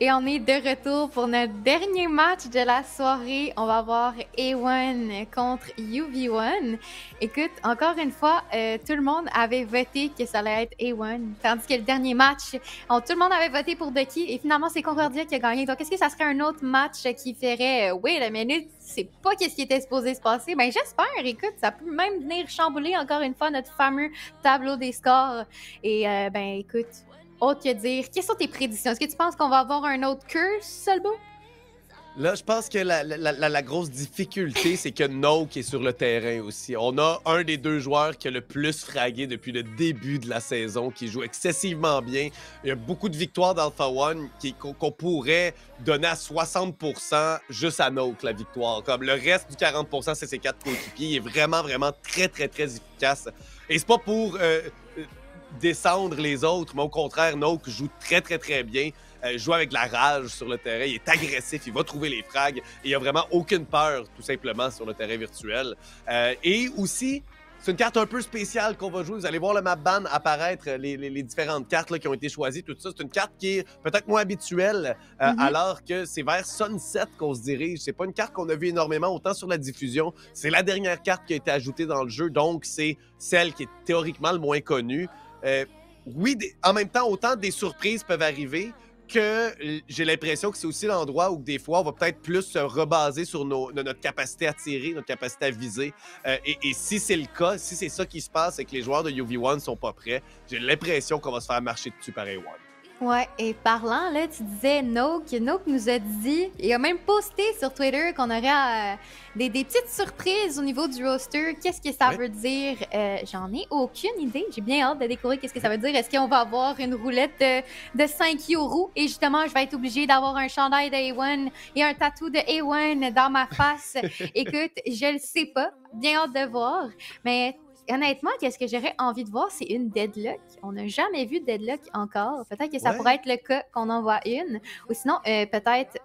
Et on est de retour pour notre dernier match de la soirée. On va avoir A1 contre UV1. Écoute, encore une fois, tout le monde avait voté que ça allait être A1. Tandis que le dernier match, tout le monde avait voté pour Ducky. Et finalement, c'est Concordia qui a gagné. Donc, est-ce que ça serait un autre match qui ferait wait a minute, c'est pas qu'est-ce qui était supposé se passer? Ben, j'espère. Écoute, ça peut même venir chambouler encore une fois notre fameux tableau des scores. Et ben, écoute, autre que dire, quelles sont tes prédictions? Est-ce que tu penses qu'on va avoir un autre curse, Solbo? Là, je pense que la grosse difficulté, c'est que Noak est sur le terrain aussi. On a un des deux joueurs qui a le plus fragué depuis le début de la saison, qui joue excessivement bien. Il y a beaucoup de victoires d'Alpha One qu'on pourrait donner à 60% juste à Noak, la victoire. Comme le reste du 40%, c'est ses 4 coéquipiers. Il est vraiment, vraiment très, très, très efficace. Et c'est pas pour descendre les autres, mais au contraire, Noak joue très, très, très bien. Joue avec de la rage sur le terrain, il est agressif, il va trouver les frags et il a vraiment aucune peur, tout simplement, sur le terrain virtuel. Et aussi, c'est une carte un peu spéciale qu'on va jouer. Vous allez voir le map ban apparaître, les différentes cartes là, qui ont été choisies, tout ça. C'est une carte qui est peut-être moins habituelle, alors que c'est vers Sunset qu'on se dirige. C'est pas une carte qu'on a vue énormément, autant sur la diffusion. C'est la dernière carte qui a été ajoutée dans le jeu, donc c'est celle qui est théoriquement le moins connue. Oui, en même temps, autant des surprises peuvent arriver, que j'ai l'impression que c'est aussi l'endroit où des fois on va peut-être plus se rebaser sur notre capacité à tirer, notre capacité à viser. Et si c'est le cas, si c'est ça qui se passe et que les joueurs de UV1 ne sont pas prêts, j'ai l'impression qu'on va se faire marcher dessus par A1. Ouais, et parlant, là, tu disais Noak nous a dit, il a même posté sur Twitter qu'on aurait des petites surprises au niveau du roster. Qu'est-ce que ça veut dire? J'en ai aucune idée. J'ai bien hâte de découvrir qu'est-ce que ça veut dire. Est-ce qu'on va avoir une roulette de 5 euros? Et justement, je vais être obligée d'avoir un chandail de A1 et un tatou de A1 dans ma face. Écoute, je le sais pas. Bien hâte de voir. Mais honnêtement, qu'est-ce que j'aurais envie de voir, c'est une deadlock. On n'a jamais vu de deadlock encore. Peut-être que ça pourrait être le cas qu'on en voit une. Ou sinon, peut-être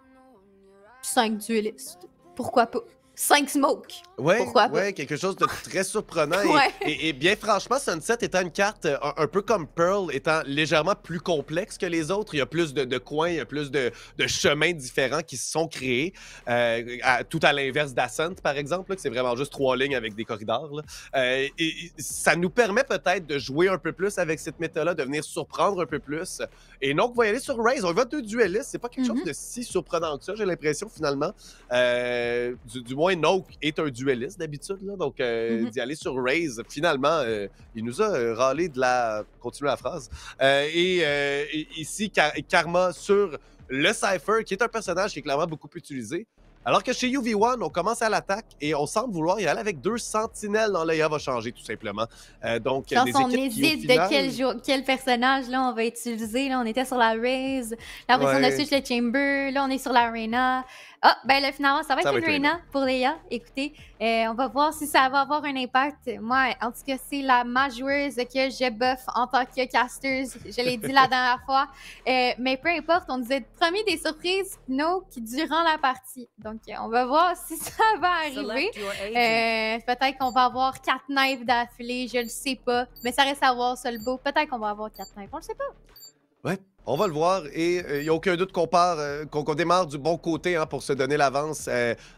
5 duellistes. Pourquoi pas? 5 smokes. Pourquoi pas? Ouais, quelque chose de très surprenant. Et bien franchement, Sunset étant une carte un peu comme Pearl, étant légèrement plus complexe que les autres, il y a plus de coins, il y a plus de chemins différents qui se sont créés. Tout à l'inverse d'Ascent, par exemple, là, que c'est vraiment juste 3 lignes avec des corridors. Et ça nous permet peut-être de jouer un peu plus avec cette méthode-là, de venir surprendre un peu plus. Et donc, on va y aller sur Raze. On va 2 duellistes. C'est pas quelque chose de si surprenant que ça, j'ai l'impression, finalement. Du moins, Noak est un duelliste d'habitude, là, donc d'y aller sur Raze, finalement, il nous a râlé de la... Continuez la phrase. Ici, Karma sur le Cypher, qui est un personnage qui est clairement beaucoup utilisé. Alors que chez UV1, on commence à l'attaque et on semble vouloir y aller avec 2 sentinelles dans l'AIA va changer, tout simplement. Donc, je pense des qu'on équipes hésite qui, au final... de quel personnage là, on va utiliser. Là, on était sur la Raze, là, après on a switch le Chamber, là, on est sur l'Arena. Ah, ben là, finalement, ça va être une Arena pour Léa. Écoutez, on va voir si ça va avoir un impact. Moi, en tout cas, c'est la joueuse que je buff en tant que caster. Je l'ai dit la dernière fois. Mais peu importe, on nous a promis des surprises qui durant la partie. Donc, on va voir si ça va arriver. Peut-être qu'on va avoir 4 knives d'affilée, je le sais pas. Mais ça reste à voir, Solbo. Peut-être qu'on va avoir 4 knives, on le sait pas. Ouais, on va le voir et il n'y a aucun doute qu'on démarre du bon côté pour se donner l'avance.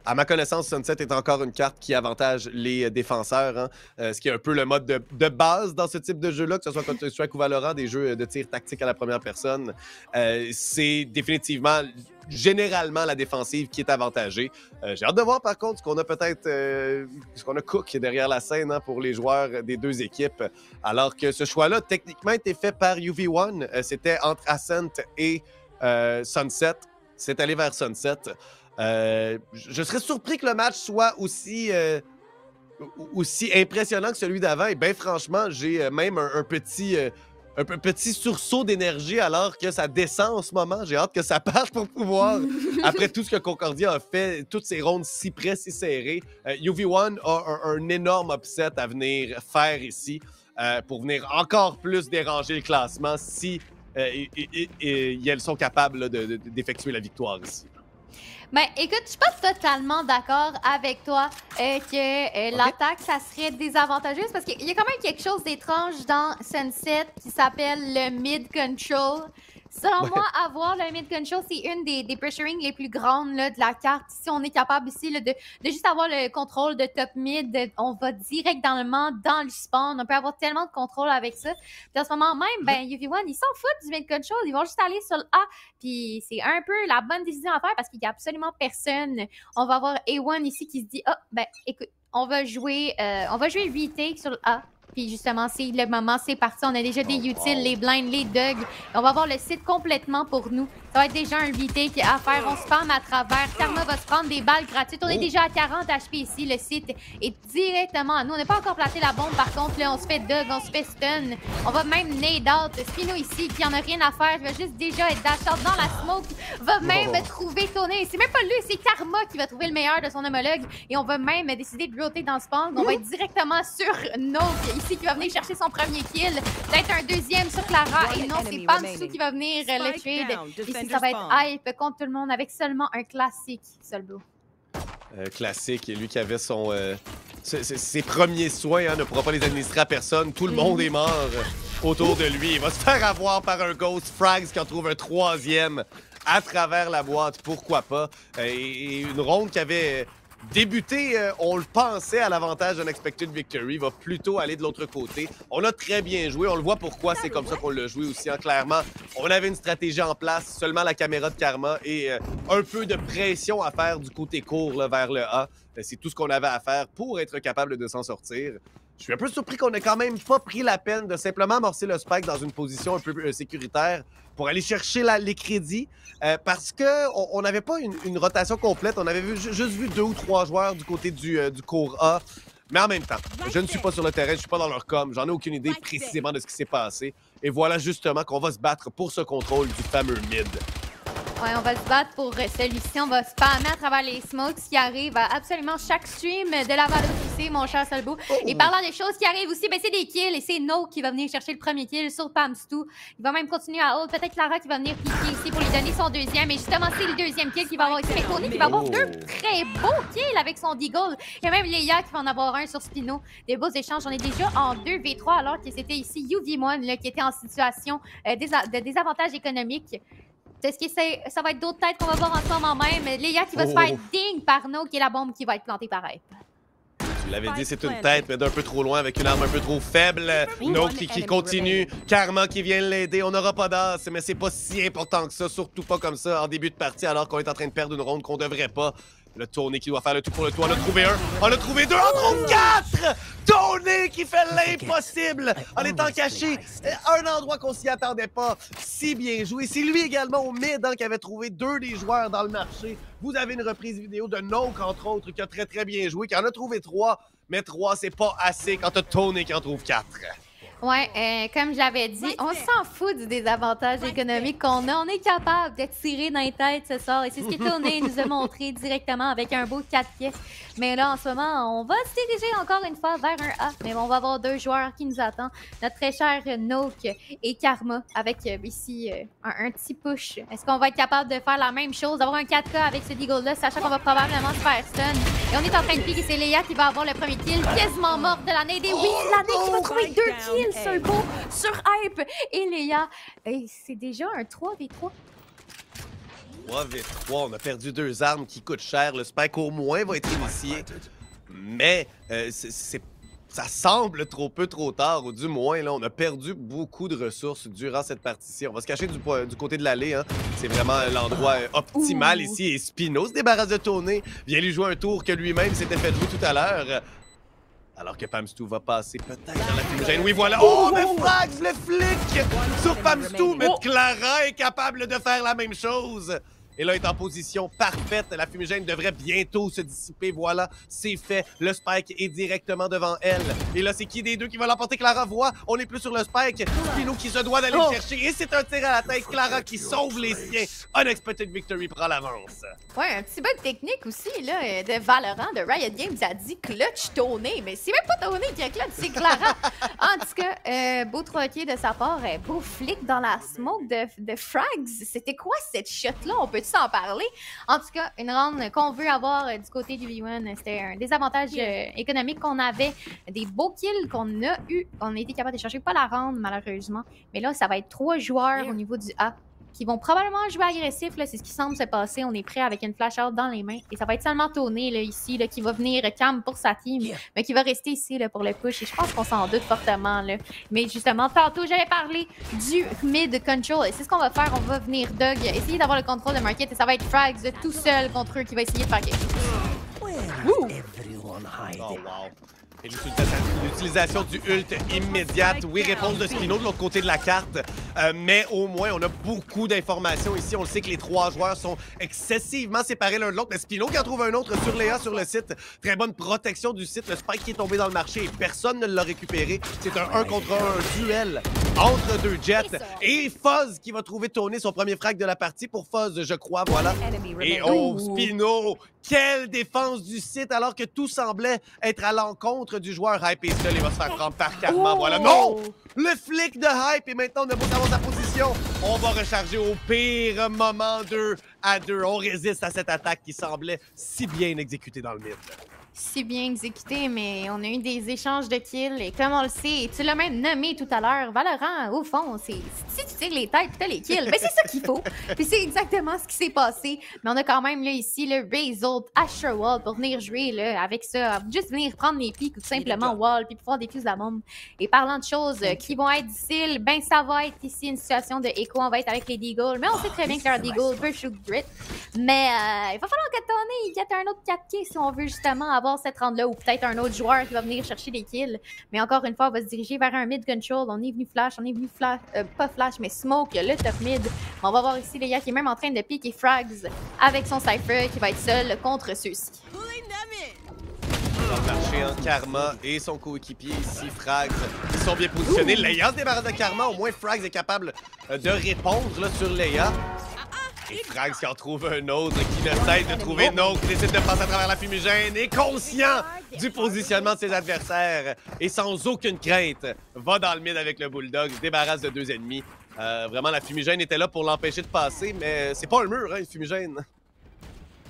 À ma connaissance, Sunset est encore une carte qui avantage les défenseurs, ce qui est un peu le mode de base dans ce type de jeu-là, que ce soit Counter-Strike ou Valorant, des jeux de tir tactique à la première personne. C'est définitivement... généralement la défensive qui est avantagée. J'ai hâte de voir par contre ce qu'on a peut-être ce qu'on a Cook derrière la scène pour les joueurs des deux équipes. Alors que ce choix-là, techniquement, était fait par UV1. C'était entre Ascent et Sunset. C'est allé vers Sunset. Je serais surpris que le match soit aussi impressionnant que celui d'avant. Et bien franchement, j'ai même un petit sursaut d'énergie alors que ça descend en ce moment. J'ai hâte que ça parte pour pouvoir, après tout ce que Concordia a fait, toutes ces rondes si près, si serrées, UV1 a un énorme upset à venir faire ici pour venir encore plus déranger le classement si elles sont capables d'effectuer la victoire ici. Ben, écoute, je suis pas totalement d'accord avec toi que l'attaque, ça serait désavantageuse parce qu'il y a quand même quelque chose d'étrange dans Sunset qui s'appelle le mid control. Selon moi, avoir le mid-control, c'est une des pressuring les plus grandes là, de la carte. Si on est capable ici là, de juste avoir le contrôle de top mid, on va directement dans le spawn. On peut avoir tellement de contrôle avec ça. Puis en ce moment même, ben, UV1, ils s'en foutent du mid-control. Ils vont juste aller sur le A. Puis c'est un peu la bonne décision à faire parce qu'il n'y a absolument personne. On va avoir A1 ici qui se dit, ah, ben, écoute, on va jouer retake sur le A. Puis justement, c'est le moment, c'est parti. On a déjà des utiles, les blinds, les dogs. On va avoir le site complètement pour nous. Ça va être déjà un retake à faire. On spam à travers. Karma va se prendre des balles gratuites. On est déjà à 40 HP ici. Le site est directement à nous. On n'a pas encore placé la bombe. Par contre, là, on se fait dog, on se fait stun. On va même nade out. Spino ici, qui en a rien à faire. Il va juste déjà être dash out dans la smoke. Va même trouver Tony. C'est même pas lui, c'est Karma qui va trouver le meilleur de son homologue. Et on va même décider de roter dans le spawn. On va être directement sur Noke ici qui va venir chercher son premier kill. Peut-être un deuxième sur Clara. Et non, c'est Pamsu qui va venir le trade. Ici, ça va être hype contre tout le monde avec seulement un classique, Solbo. Classique. Et lui qui avait ses premiers soins, hein, ne pourra pas les administrer à personne. Tout le monde est mort autour de lui. Il va se faire avoir par un Ghost Frags qui en trouve un troisième à travers la boîte. Pourquoi pas? Et une ronde qui avait débuté, on le pensait, à l'avantage d'un expected victory, va plutôt aller de l'autre côté. On a très bien joué, on le voit pourquoi c'est comme ça qu'on l'a joué aussi. Hein. Clairement, on avait une stratégie en place, seulement la caméra de Karma et un peu de pression à faire du côté court là, vers le A. C'est tout ce qu'on avait à faire pour être capable de s'en sortir. Je suis un peu surpris qu'on ait quand même pas pris la peine de simplement amorcer le spike dans une position un peu sécuritaire pour aller chercher les crédits parce qu'on n'avait pas une rotation complète. On avait juste vu 2 ou 3 joueurs du côté du cours A. Mais en même temps, je ne suis pas sur le terrain, je ne suis pas dans leur com, j'en ai aucune idée précisément de ce qui s'est passé. Et voilà justement qu'on va se battre pour ce contrôle du fameux mid. Ouais, on va se battre pour celui-ci. On va spammer à travers les smokes qui arrivent à absolument chaque stream de la Valorisée, mon cher Solbo. Et parlant des choses qui arrivent aussi, ben c'est des kills. Et c'est No qui va venir chercher le premier kill sur Pamstu. Il va même continuer à hold. Peut-être Clara qui va venir piquer ici pour lui donner son deuxième. Et justement, c'est le deuxième kill qu'il va avoir ici. Mais Tony qui va avoir 2 très beaux kills avec son Deagle. Il y a même Leia qui va en avoir un sur Spino. Des beaux échanges. On est déjà en 2v3 alors que c'était ici UV1 qui était en situation de désavantage économique. Est-ce que ça va être d'autres têtes qu'on va voir en ce moment même? Léa qui va se faire ding par No, qui est la bombe qui va être plantée par Hype. Tu l'avais dit, c'est une tête, mais d'un peu trop loin, avec une arme un peu trop faible. No qui continue. Karma qui vient l'aider. On n'aura pas d'as, mais c'est pas si important que ça, surtout pas comme ça en début de partie, alors qu'on est en train de perdre une ronde qu'on devrait pas. Le Tony qui doit faire le tout pour le tout. On a trouvé un, on a trouvé 2, on trouve 4! Tony qui fait l'impossible en étant caché à un endroit qu'on s'y attendait pas. Si bien joué. C'est lui également au mid hein, qui avait trouvé 2 des joueurs dans le marché. Vous avez une reprise vidéo de Noke, entre autres, qui a très bien joué, qui en a trouvé 3. Mais 3, c'est pas assez quand t'as Tony qui en trouve 4. Ouais, comme je l'avais dit, on s'en fout du désavantage économique qu'on a. On est capable de tirer dans les têtes ce soir. Et c'est ce que Tony nous a montré directement avec un beau 4 pièces. Mais là, en ce moment, on va se diriger encore une fois vers un A. Mais on va avoir 2 joueurs qui nous attendent. Notre très cher Noke et Karma avec ici un petit push. Est-ce qu'on va être capable de faire la même chose, d'avoir un 4K avec ce Deagle-là, sachant qu'on va probablement se faire stun. Et on est en train de piquer, c'est Léa qui va avoir le premier kill, quasiment morte de l'année. Et oui, l'année qui va trouver 2 kills. Solbo sur Hype et Léa. Et c'est déjà un 3v3. 3v3, on a perdu 2 armes qui coûtent cher. Le spike au moins va être initié. Mais ça semble trop peu, trop tard. Ou du moins, là, on a perdu beaucoup de ressources durant cette partie-ci. On va se cacher du côté de l'allée. Hein. C'est vraiment l'endroit optimal ici. Et Spino se débarrasse de Tony. Vient lui jouer un tour que lui-même s'était fait jouer tout à l'heure. Alors que Pamstu va passer peut-être dans la fumigène. Oui, voilà. Oh, mais Frags, le flic sur Pamstu. Mais Clara est capable de faire la même chose. Et là, est en position parfaite. La fumigène devrait bientôt se dissiper. Voilà, c'est fait. Le spike est directement devant elle. Et là, c'est qui des deux qui va l'emporter? Clara voit. On n'est plus sur le spike. Spino qui se doit d'aller le chercher. Et c'est un tir à la tête. Clara qui sauve les siens. Unexpected Victory prend l'avance. Ouais, un petit bug technique aussi, là, de Valorant, de Riot Games, a dit clutch Tony. Mais c'est même pas Tony qui a clutch, c'est Clara. En tout cas, beau troquet de sa part. Beau flic dans la smoke de Frags. C'était quoi cette shot-là? On peut s'en parler. En tout cas, une round qu'on veut avoir du côté du V1, c'était un désavantage économique qu'on avait, des beaux kills qu'on a eu. On a été capable de chercher pas la round, malheureusement. Mais là, ça va être 3 joueurs au niveau du A. qui vont probablement jouer agressif. C'est ce qui semble se passer. On est prêt avec une flash-out dans les mains. Et ça va être seulement Tony là, ici là, qui va venir calme pour sa team, mais qui va rester ici là, pour le push. Et je pense qu'on s'en doute fortement. Là. Mais justement, tantôt, j'avais parlé du mid control. Et c'est ce qu'on va faire. On va venir Doug essayer d'avoir le contrôle de Market. Et ça va être Frags tout seul contre eux qui va essayer de faire quelque chose. Oh, wow. Et l'utilisation du ult immédiate. Oui, réponse de Spino de l'autre côté de la carte. Mais au moins, on a beaucoup d'informations ici. On le sait que les trois joueurs sont excessivement séparés l'un de l'autre. Mais Spino qui en trouve un autre sur Léa sur le site. Très bonne protection du site. Le spike qui est tombé dans le marché et personne ne l'a récupéré. C'est un 1 contre 1 duel entre deux Jets. Et Fuzz qui va trouver Tony son premier frag de la partie pour Fuzz, je crois. Voilà. Et oh, Spino! Quelle défense du site alors que tout semblait être à l'encontre du joueur Hype et seul, il va se faire prendre par Karma. Voilà, non! Le flic de Hype et maintenant on a beau savoir sa position. On va recharger au pire moment 2 à 2. On résiste à cette attaque qui semblait si bien exécutée dans le mid. Si bien exécuté, mais on a eu des échanges de kills et comme on le sait, tu l'as même nommé tout à l'heure, Valorant, au fond, c'est si tu tires les têtes, t'as les kills. Mais c'est ça qu'il faut. Puis c'est exactement ce qui s'est passé. Mais on a quand même là ici le Razor Asher Wall pour venir jouer là avec ça, juste venir prendre les pics ou tout simplement wall puis pouvoir défuser la bombe. Et parlant de choses qui vont être difficiles, ben ça va être ici une situation de écho, on va être avec les Deagle, mais on sait très bien que leur Deagle peut shoot grit. Mais il va falloir que Tony il un autre 4K si on veut justement avoir cette round-là, ou peut-être un autre joueur qui va venir chercher des kills. Mais encore une fois, on va se diriger vers un mid control. On est venu flash, on est venu flash, pas flash, mais smoke, le top mid. On va voir ici Léa qui est même en train de piquer Frags avec son Cypher qui va être seul contre ceux-ci. Dans le marché, hein, Karma et son coéquipier ici, Frags, ils sont bien positionnés. Léa se débarrasse de Karma, au moins Frags est capable de répondre là, sur Léa. Et Frags qui en trouve un autre, qui ne cesse de trouver un autre, qui décide de passer à travers la fumigène, est conscient du positionnement de ses adversaires et sans aucune crainte, va dans le mid avec le Bulldog, se débarrasse de deux ennemis. Vraiment, la fumigène était là pour l'empêcher de passer, mais c'est pas un mur, hein, une fumigène.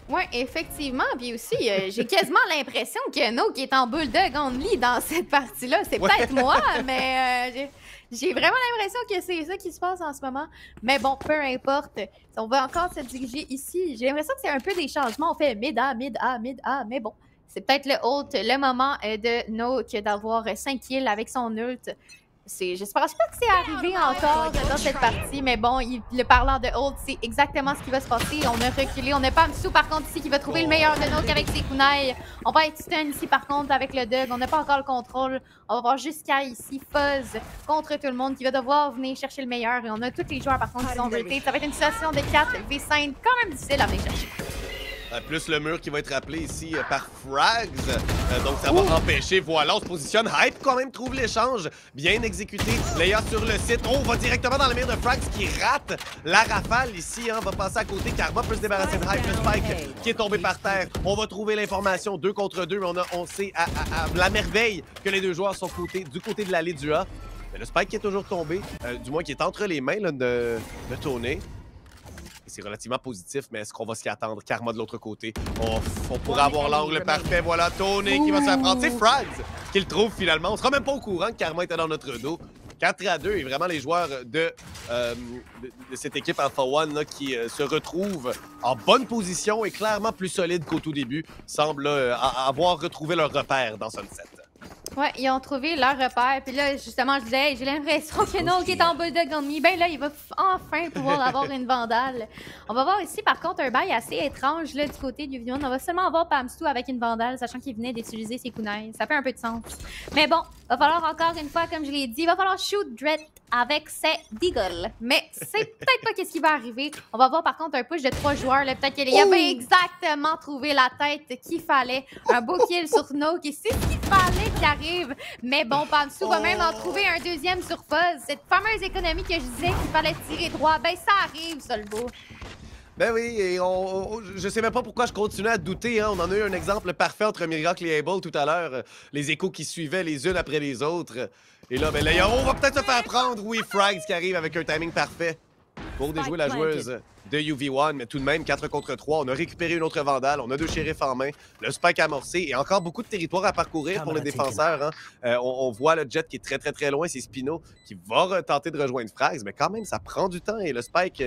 Oui, effectivement. Puis aussi, j'ai quasiment l'impression que Noke est en Bulldog only dans cette partie-là. C'est peut-être moi, mais j'ai vraiment l'impression que c'est ça qui se passe en ce moment. Mais bon, peu importe. On va encore se diriger ici. J'ai l'impression que c'est un peu des changements. On fait mid A, mid A, mid A. Mais bon, c'est peut-être le moment de Noke d'avoir 5 kills avec son ult. J'espère pas que c'est arrivé encore dans cette partie, mais bon, le parlant de ult, c'est exactement ce qui va se passer. On a reculé. On a Pamsou, par contre, ici, qui va trouver le meilleur de Noke avec ses kunai. On va être stun ici, par contre, avec le Doug. On n'a pas encore le contrôle. On va voir jusqu'à ici Fuzz contre tout le monde qui va devoir venir chercher le meilleur. Et on a tous les joueurs, par contre, qui sont rotés. Ça va être une situation de 4v5 quand même difficile à venir chercher. Plus le mur qui va être rappelé ici par Frags. Donc ça va empêcher. Voilà, on se positionne. Hype quand même trouve l'échange. Bien exécuté. Léa sur le site. On va directement dans le mur de Frags qui rate la rafale ici. Hein, va passer à côté. Karma peut se débarrasser de Hype. Le Spike qui est tombé par terre. On va trouver l'information 2 contre 2. On sait à la merveille que les deux joueurs sont du côté de l'allée du A. Mais le Spike qui est toujours tombé. Du moins qui est entre les mains là, de Tony. C'est relativement positif, mais est-ce qu'on va s'y attendre? Karma de l'autre côté. On pourrait avoir l'angle parfait. Voilà, Tony qui va se faire prendre. C'est Frags qui le trouve finalement. On sera même pas au courant que Karma était dans notre dos. 4-2 et vraiment les joueurs de cette équipe Alpha One là, qui se retrouvent en bonne position et clairement plus solides qu'au tout début, semblent avoir retrouvé leur repère dans Sunset. Ouais, ils ont trouvé leur repère. Puis là, justement, je disais, hey, j'ai l'impression que Noke est en Bulldog Only. Ben là, il va enfin pouvoir avoir une Vandale. On va voir ici, par contre, un bail assez étrange là, du côté du Vion. On va seulement avoir Pamsou avec une Vandale, sachant qu'il venait d'utiliser ses kunai. Ça fait un peu de sens. Mais bon, va falloir encore une fois, comme je l'ai dit, il va falloir shoot Dread avec ses Deagle. Mais c'est peut-être pas qu'est-ce qui va arriver. On va voir par contre un push de 3 joueurs. Peut-être qu'il y avait exactement trouvé la tête qu'il fallait. Un beau kill sur Noke. Et c'est ce qu'il fallait qu'il arrive. Mais bon, Pamsou va même en trouver un deuxième sur Fuzz. Cette fameuse économie que je disais qu'il fallait tirer droit. Ben ça arrive, ça le beau. Ben oui, et je sais même pas pourquoi je continue à douter. Hein. On en a eu un exemple parfait entre Miracle et Able tout à l'heure. Les échos qui suivaient les unes après les autres. Et là, ben là, on va peut-être se faire prendre. Oui, Frags qui arrive avec un timing parfait. pour déjouer la joueuse de UV1, mais tout de même, 4 contre 3. On a récupéré une autre Vandale, on a 2 shérifs en main, le spike amorcé et encore beaucoup de territoire à parcourir pour les défenseurs. Hein. On voit le jet qui est très loin, c'est Spino qui va tenter de rejoindre Frags, mais quand même, ça prend du temps et le spike,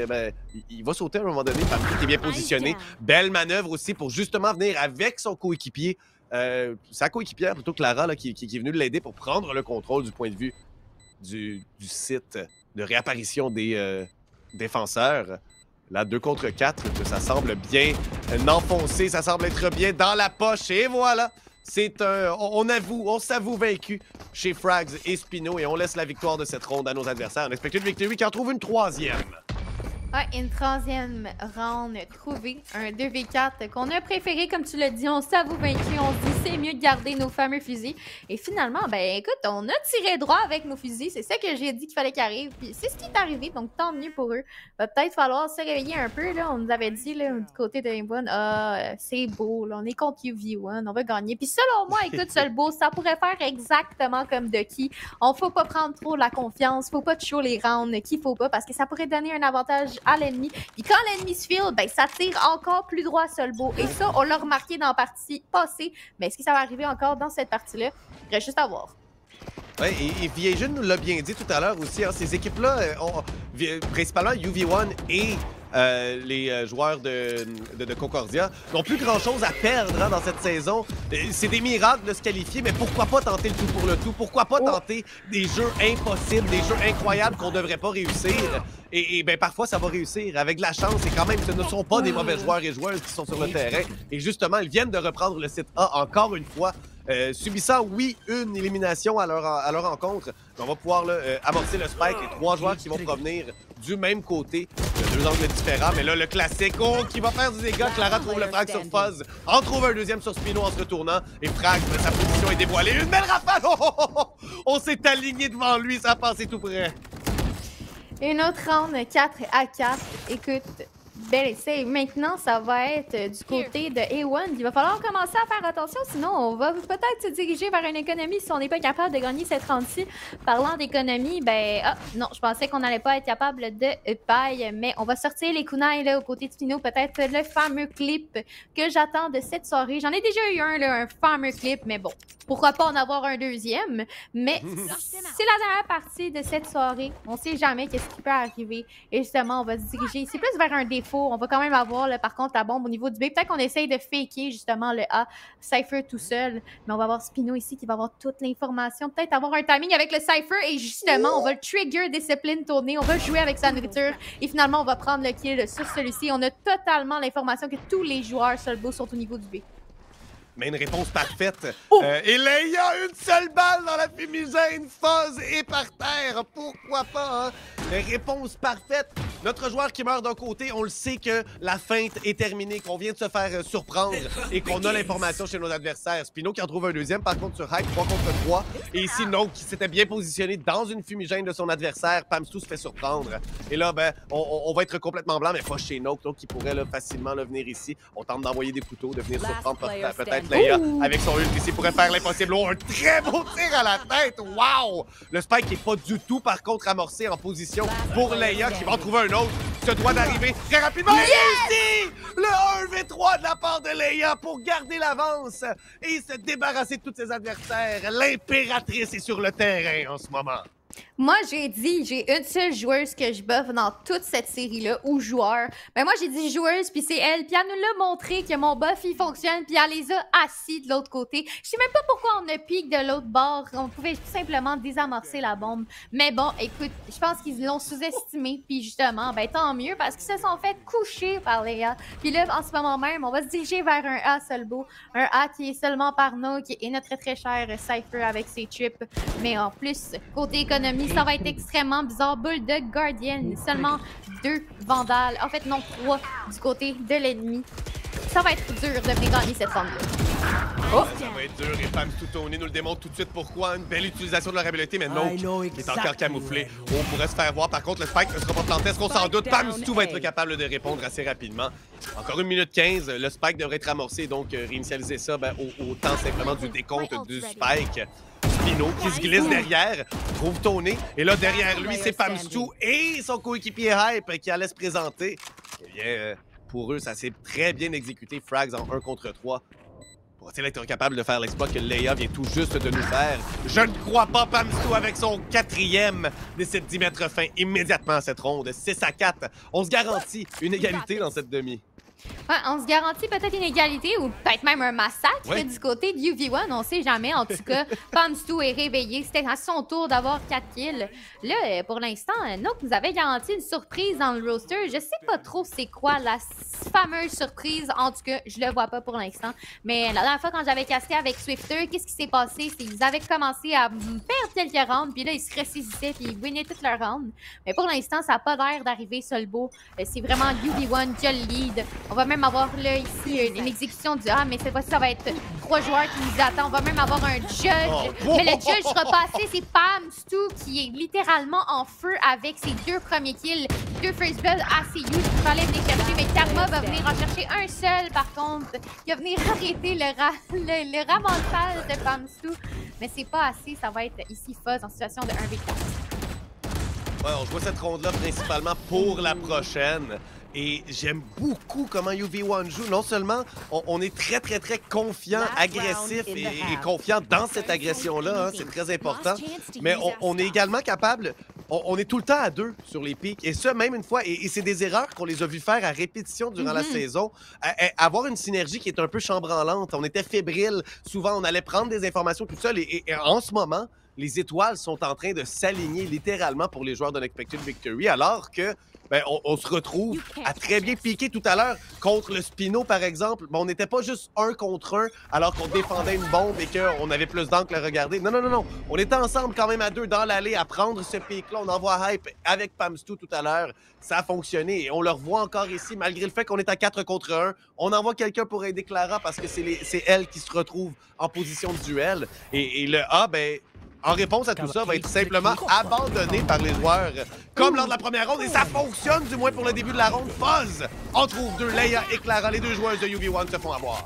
il va sauter à un moment donné, Pamstu qui est bien positionné. Belle manœuvre aussi pour justement venir avec son coéquipier, sa coéquipière plutôt que Lara, là, qui est venue l'aider pour prendre le contrôle du point de vue du site de réapparition des défenseurs. Là, 2 contre 4, ça semble bien enfoncé, ça semble être bien dans la poche. Et voilà, c'est un... On s'avoue vaincu chez Frags et Spino et on laisse la victoire de cette ronde à nos adversaires. On expecte une victoire qui en trouve une 3e. Ouais, une 3e round trouvée, un 2v4 qu'on a préféré, comme tu l'as dit, on s'avoue vaincu, on se dit c'est mieux de garder nos fameux fusils. Et finalement, ben écoute, on a tiré droit avec nos fusils, c'est ça que j'ai dit qu'il fallait qu'il arrive, puis c'est ce qui est arrivé, donc tant mieux pour eux. Va peut-être falloir se réveiller un peu, là, on nous avait dit là, du côté de One, c'est beau, là, on est contre UV1, on va gagner. Puis selon moi, écoute, ce beau, ça pourrait faire exactement comme Ducky. On faut pas prendre trop la confiance, faut pas de show les rounds qu'il faut pas, parce que ça pourrait donner un avantage à l'ennemi. Puis quand l'ennemi se file, ben ça tire encore plus droit Solbo. Et ça, on l'a remarqué dans la partie passée. Mais est-ce que ça va arriver encore dans cette partie-là? Il reste juste à voir. Oui, et Viejun nous l'a bien dit tout à l'heure aussi. Hein, ces équipes-là, principalement UV1 et les joueurs de Concordia, n'ont plus grand-chose à perdre hein, dans cette saison. C'est des miracles de se qualifier, mais pourquoi pas tenter le tout pour le tout? Pourquoi pas tenter des jeux impossibles, des jeux incroyables qu'on devrait pas réussir? Et ben parfois, ça va réussir. Avec de la chance, et quand même, ce ne sont pas des mauvais joueurs et joueuses qui sont sur le terrain. Et justement, ils viennent de reprendre le site A encore une fois. Subissant, oui, une élimination à leur rencontre. On va pouvoir là, amorcer le spike. Les 3 joueurs qui vont provenir du même côté. Il y a 2 angles différents, mais là, le classique, qui va faire du dégât. Clara trouve le frag sur Fuzz, en trouve un deuxième sur Spino en se retournant. Et Frag, sa position est dévoilée. Une belle rafale! On s'est aligné devant lui, ça a passé tout près. Une autre round 4 à 4. Écoute, bel essai. Maintenant, ça va être du côté de A1. Il va falloir commencer à faire attention, sinon on va peut-être se diriger vers une économie si on n'est pas capable de gagner cette round-ci. Parlant d'économie, ben, non, je pensais qu'on n'allait pas être capable de paille, mais on va sortir les kunai là, aux côtés de Spino. Peut-être le fameux clip que j'attends de cette soirée. J'en ai déjà eu un, là, un fameux clip, mais bon, pourquoi pas en avoir un deuxième? Mais c'est la dernière partie de cette soirée. On sait jamais qu'est-ce qui peut arriver. Et justement, on va se diriger. C'est plus vers un défaut. On va quand même avoir, là, par contre, la bombe au niveau du B. Peut-être qu'on essaye de faker, justement, le A. Cypher tout seul. Mais on va avoir Spino ici qui va avoir toute l'information. Peut-être avoir un timing avec le Cypher. Et justement, on va le trigger discipline tourner. On va jouer avec sa nourriture. Et finalement, on va prendre le kill sur celui-ci. On a totalement l'information que tous les joueurs Solbo sont au niveau du B. Mais une réponse parfaite. Et là, il y a une seule balle dans la fumigène. Fuzz est par terre. Pourquoi pas, hein? Réponse parfaite. Notre joueur qui meurt d'un côté, on le sait que la feinte est terminée, qu'on vient de se faire surprendre et qu'on a l'information chez nos adversaires. Spino qui en trouve un deuxième, par contre, sur Hype, 3 contre 3. Et ici, Note qui s'était bien positionné dans une fumigène de son adversaire. Pamstu se fait surprendre. Et là, ben, on va être complètement blanc, mais pas chez Note, qui pourrait là, facilement là, venir ici. On tente d'envoyer des couteaux, de venir surprendre peut-être Leia avec son ult ici pourrait faire l'impossible. Oh, un très beau tir à la tête. Wow! Le spike n'est pas du tout, par contre, amorcé en position pour Leia qui va en trouver un autre. Se doit d'arriver très rapidement. Réussi! Le 1v3 de la part de Leia pour garder l'avance et se débarrasser de tous ses adversaires. L'impératrice est sur le terrain en ce moment. Moi, j'ai dit, j'ai une seule joueuse que je buff dans toute cette série-là, ou joueur. Ben moi, j'ai dit joueuse, puis c'est elle. Puis elle nous l'a montré que mon buff, il fonctionne, puis elle les a assis de l'autre côté. Je sais même pas pourquoi on a pique de l'autre bord. On pouvait tout simplement désamorcer la bombe. Mais bon, écoute, je pense qu'ils l'ont sous-estimé, puis justement, ben tant mieux, parce qu'ils se sont fait coucher par Leia. Puis là, en ce moment même, on va se diriger vers un A Solbo. Un A qui est seulement par nous, qui est notre très cher Cypher avec ses trips. Mais en plus, côté économie, ça va être extrêmement bizarre. Bulldog Guardian, seulement 2 vandales. En fait, non, 3 du côté de l'ennemi. Ça va être dur de venir gagner cette ronde-là. Oh. Ça va être dur et Pamstu Tony nous le démontre tout de suite pourquoi. Une belle utilisation de leur habilité, mais Note qui est encore camouflé. On pourrait se faire voir. Par contre, le spike ne sera pas planté. Est-ce qu'on s'en doute? Pamstu va être capable de répondre assez rapidement. Encore 1 minute 15. Le spike devrait être amorcé, donc réinitialiser ça ben, au temps simplement du décompte du spike. Spino qui se glisse derrière, trouve Tony. Et là, derrière lui, c'est Pamstu et son coéquipier Hype qui allait se présenter. Eh bien, pour eux, ça s'est très bien exécuté. Frags en 1 contre 3. Pourra-t-il être capable de faire l'exploit que Leia vient tout juste de nous faire? Je ne crois pas. Pamstu avec son 4e décide d'y mettre fin immédiatement à cette ronde. 6-4. On se garantit une égalité dans cette demi. Ouais, on se garantit peut-être une égalité ou peut-être même un massacre du côté de UV1, on sait jamais. En tout cas, Pamstu est réveillé. C'était à son tour d'avoir 4 kills. Là, pour l'instant, Nook nous avait garanti une surprise dans le roster. Je sais pas trop c'est quoi la fameuse surprise. En tout cas, je le vois pas pour l'instant. Mais la dernière fois, quand j'avais casté avec Swifter, qu'est-ce qui s'est passé? C'est qu'ils avaient commencé à perdre quelques rounds, puis là, ils se ressaisissaient, puis ils winnaient toutes leurs rounds. Mais pour l'instant, ça n'a pas l'air d'arriver seul beau. C'est vraiment UV1 qui a le lead. On va même avoir là, ici, une exécution du A, mais cette fois-ci, ça va être 3 joueurs qui nous attendent. On va même avoir un judge. Mais le judge sera passé, c'est Pamstu qui est littéralement en feu avec ses 2 premiers kills. 2 first blood assez huge qu'il fallait venir chercher. Mais Karma va venir en chercher un seul, par contre. Il va venir arrêter le ramassage de Pamstu. Mais c'est pas assez, ça va être ici Fuzz en situation de 1v4. Ouais, on joue cette ronde-là principalement pour la prochaine. Et j'aime beaucoup comment UV1 joue. Non seulement on est très confiant, agressif et confiant dans cette agression-là, hein, c'est très important, mais on est également capable, on est tout le temps à 2 sur les pics, et ça même une fois, et c'est des erreurs qu'on les a vues faire à répétition durant la saison, avoir une synergie qui est un peu chambranlante, on était fébrile, souvent on allait prendre des informations tout seul, et en ce moment, les étoiles sont en train de s'aligner littéralement pour les joueurs d'Unexpected Victory, alors que ben, on se retrouve à très bien piquer tout à l'heure contre le Spino, par exemple. Ben, on n'était pas juste 1 contre 1 alors qu'on défendait une bombe et qu'on avait plus d'angles à regarder. Non. On était ensemble quand même à 2 dans l'allée à prendre ce pic-là. On envoie Hype avec Pamstu tout à l'heure. Ça a fonctionné et on le revoit encore ici, malgré le fait qu'on est à 4 contre 1. On envoie quelqu'un pour aider Clara parce que c'est elle qui se retrouve en position de duel. Et le A, ben... en réponse à tout ça, va être simplement abandonné par les joueurs, comme lors de la première ronde, et ça fonctionne du moins pour le début de la ronde. Fuzz! On trouve 2, Leia et Clara, les 2 joueuses de UV1 se font avoir.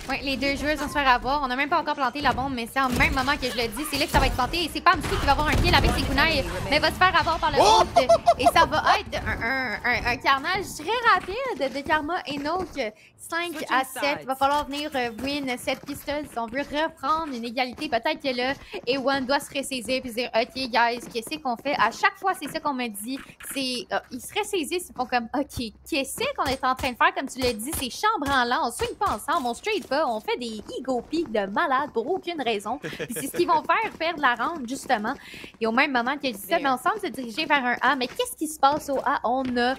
Oui, les 2 joueuses vont se faire avoir. On n'a même pas encore planté la bombe, mais c'est en même moment que je le dis. C'est là que ça va être planté. Et c'est Pamstu qui va avoir un kill avec ses kunai, mais va se faire avoir par le autre. Et ça va être un carnage très rapide de Karma et Nook. 5 à 7. Il va falloir venir win cette pistole si on veut reprendre une égalité. Peut-être que là, A1 doit se ressaisir et dire OK, guys, qu'est-ce qu'on fait? À chaque fois, c'est ça qu'on me dit. Ils se ressaisissent. Ils font comme OK, qu'est-ce qu'on est en train de faire? Comme tu l'as dit, c'est chambranlant. On se swing pas ensemble. On straight pas. On fait des ego peaks de malade pour aucune raison. Puis c'est ce qu'ils vont faire perdre la ronde, justement. Et au même moment qu'ils disent ça, mais on semble se diriger vers un A. Mais qu'est-ce qui se passe au A? On a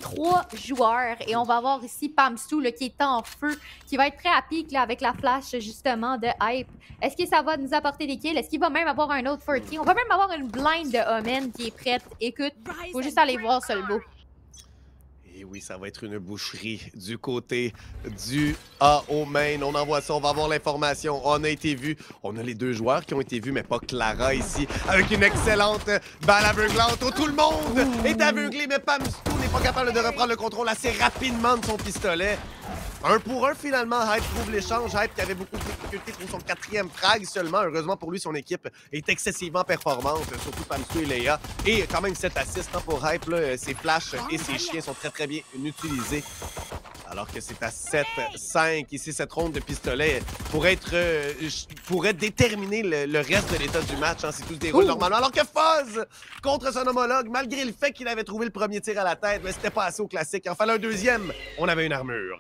3 joueurs et on va avoir ici Pamstu là, qui est en feu, qui va être très à pic là, avec la flash justement de Hype. Est-ce que ça va nous apporter des kills? Est-ce qu'il va même avoir un autre 40? On va même avoir une blind de Omen qui est prête. Écoute, faut juste aller voir Solbo. Et oui, ça va être une boucherie du côté du A au main. On envoie ça, on va avoir l'information. On a été vu. On a les 2 joueurs qui ont été vus, mais pas Clara ici, avec une excellente balle aveuglante. Tout le monde est aveuglé, mais Pamstu n'est pas capable de reprendre le contrôle assez rapidement de son pistolet. 1 pour 1, finalement, Hype trouve l'échange. Hype qui avait beaucoup de difficultés trouve son 4e frag seulement. Heureusement pour lui, son équipe est excessivement performante, surtout Pamstu et Leia. Et quand même 7 assists pour Hype. Là, ses flashs et ses chiens sont très bien utilisés. Alors que c'est à 7-5 ici, cette ronde de pistolet pourrait déterminer le reste de l'état du match hein, si tout se déroule normalement. Alors que Fuzz, contre son homologue, malgré le fait qu'il avait trouvé le premier tir à la tête, mais c'était pas assez au classique. Il en fallait un 2e. On avait une armure.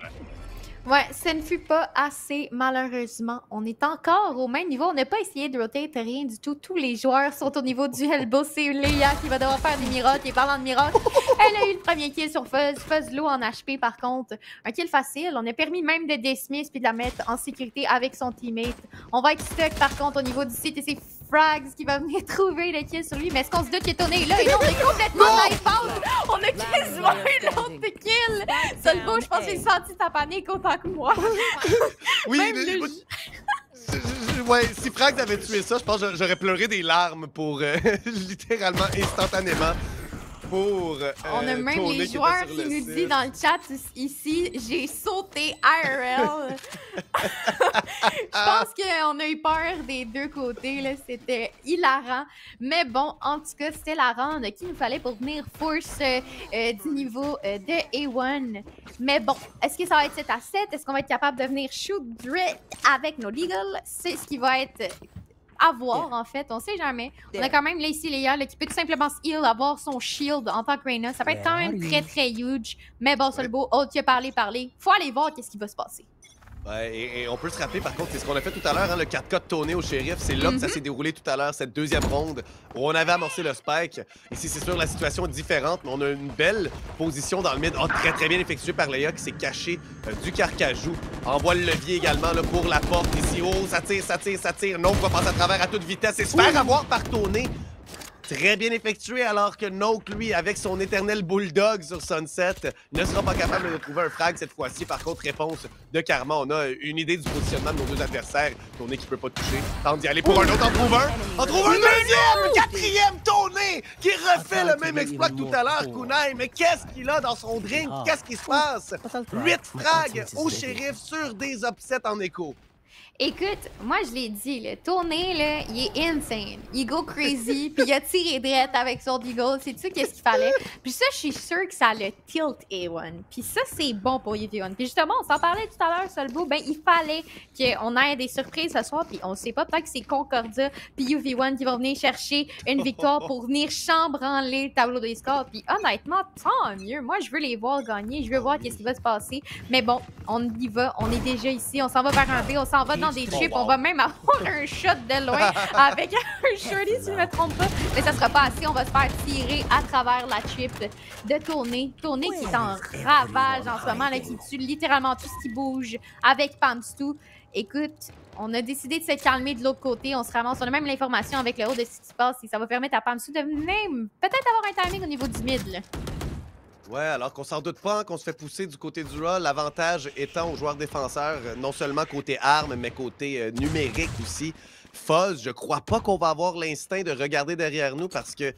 Ouais, ça ne fut pas assez, malheureusement. On est encore au même niveau. On n'a pas essayé de rotate rien du tout. Tous les joueurs sont au niveau du elbow. C'est Leia qui va devoir faire des miracles. Et parlant de miracles, elle a eu le premier kill sur Fuzz. Fuzz low en HP, par contre. Un kill facile. On a permis même de dismiss puis de la mettre en sécurité avec son teammate. On va être stuck, par contre, au niveau du site. Et c'est Frags qui va venir trouver le kill sur lui. Mais est-ce qu'on se doute qu'il est tourné là? Et non, on est complètement knife out. On a quasiment eu l'autre kill. Solbo, je pense que j'ai senti ta panique autant que moi. Oui, ouais, si Frags avait tué ça, je pense que j'aurais pleuré des larmes pour littéralement instantanément. pour On a même Tony les qui joueurs était qui sur le nous site. disent dans le chat ici, j'ai sauté IRL. Je pense qu'on a eu peur des deux côtés, là. C'était hilarant. Mais bon, en tout cas, c'était la ronde qu'il nous fallait pour venir force du niveau de A1. Mais bon, est-ce que ça va être 7 à 7? Est-ce qu'on va être capable de venir shoot Drit avec nos Legal? C'est ce qui va être à voir, en fait. On sait jamais. On a quand même Lacey Leia là, qui peut tout simplement se heal, avoir son shield en tant que Reyna. Ça peut être quand même très, très huge. Mais bon, c'est le beau. Oh, tu as parlé. Faut aller voir qu'est-ce qui va se passer. Ouais, et on peut se rappeler par contre, c'est ce qu'on a fait tout à l'heure, hein, le 4K de Tony au shérif. C'est là que ça s'est déroulé tout à l'heure, cette deuxième ronde où on avait amorcé le spike. Ici, c'est sûr, la situation est différente, mais on a une belle position dans le mid. Oh, très très bien effectué par Leia qui s'est caché du carcajou. Envoie le levier également là, pour la porte ici. Oh, ça tire, ça tire, ça tire. Non, on va passer à travers à toute vitesse et se faire avoir par Tony. Très bien effectué, alors que Noke, lui, avec son éternel bulldog sur Sunset, ne sera pas capable de trouver un frag cette fois-ci. Par contre, réponse de Karma. On a une idée du positionnement de nos deux adversaires. Tony qui peut pas toucher. Tente d'y aller pour un autre. En trouve un. En trouve un deuxième! Quatrième Tony qui refait le même exploit que tout à l'heure, Kunai. Mais qu'est-ce qu'il a dans son drink? Qu'est-ce qui se passe? 8 frags au shérif sur des upsets en écho. Écoute, moi je l'ai dit, le tourné, là, il est insane. Il go crazy, puis il a tiré drette avec son Deagle. C'est ça qu'est-ce qu'il fallait. Puis ça, je suis sûre que ça le tilt A1. Puis ça, c'est bon pour UV1. Puis justement, on s'en parlait tout à l'heure, Solbo. Ben, il fallait qu'on ait des surprises ce soir. Puis on sait pas, peut-être que c'est Concordia puis UV1 qui vont venir chercher une victoire pour venir chambranler le tableau des scores. Puis honnêtement, tant mieux. Moi, je veux les voir gagner. Je veux voir qu'est-ce qui va se passer. Mais bon, on y va. On est déjà ici. On s'en va vers un B. On s'en va dans des chips, on va même avoir un shot de loin avec un shorty si je ne me trompe pas. Mais ça sera pas assez, on va se faire tirer à travers la chip de Tony. Tony qui est en ravage en ce moment, là, qui tue littéralement tout ce qui bouge avec Pamstu. Écoute, on a décidé de se calmer de l'autre côté, on se ramasse, on a même l'information avec le haut de ce qui se passe et ça va permettre à Pamstu de même peut-être avoir un timing au niveau du mid, là. Ouais, alors qu'on s'en doute pas, hein, qu'on se fait pousser du côté du Raw, l'avantage étant aux joueurs défenseurs, non seulement côté armes, mais côté numérique aussi. Foz, je crois pas qu'on va avoir l'instinct de regarder derrière nous parce que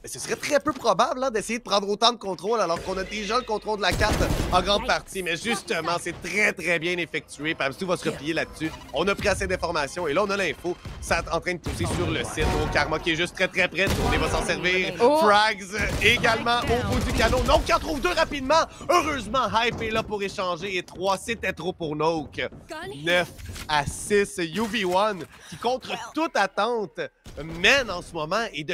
ce serait très peu probable hein, d'essayer de prendre autant de contrôle alors qu'on a déjà le contrôle de la carte en grande partie. Mais justement, c'est très très bien effectué. Pamstu va se replier là-dessus. On a pris assez d'informations et là, on a l'info. Ça est en train de pousser sur le site. Au Karma qui est juste très très près. On va s'en servir. Frags également au bout du canon. Noke qui en trouve 2 rapidement. Heureusement, Hype est là pour échanger. Et 3, c'était trop pour Noke. 9 à 6. UV1 qui, contre toute attente, mène en ce moment. Et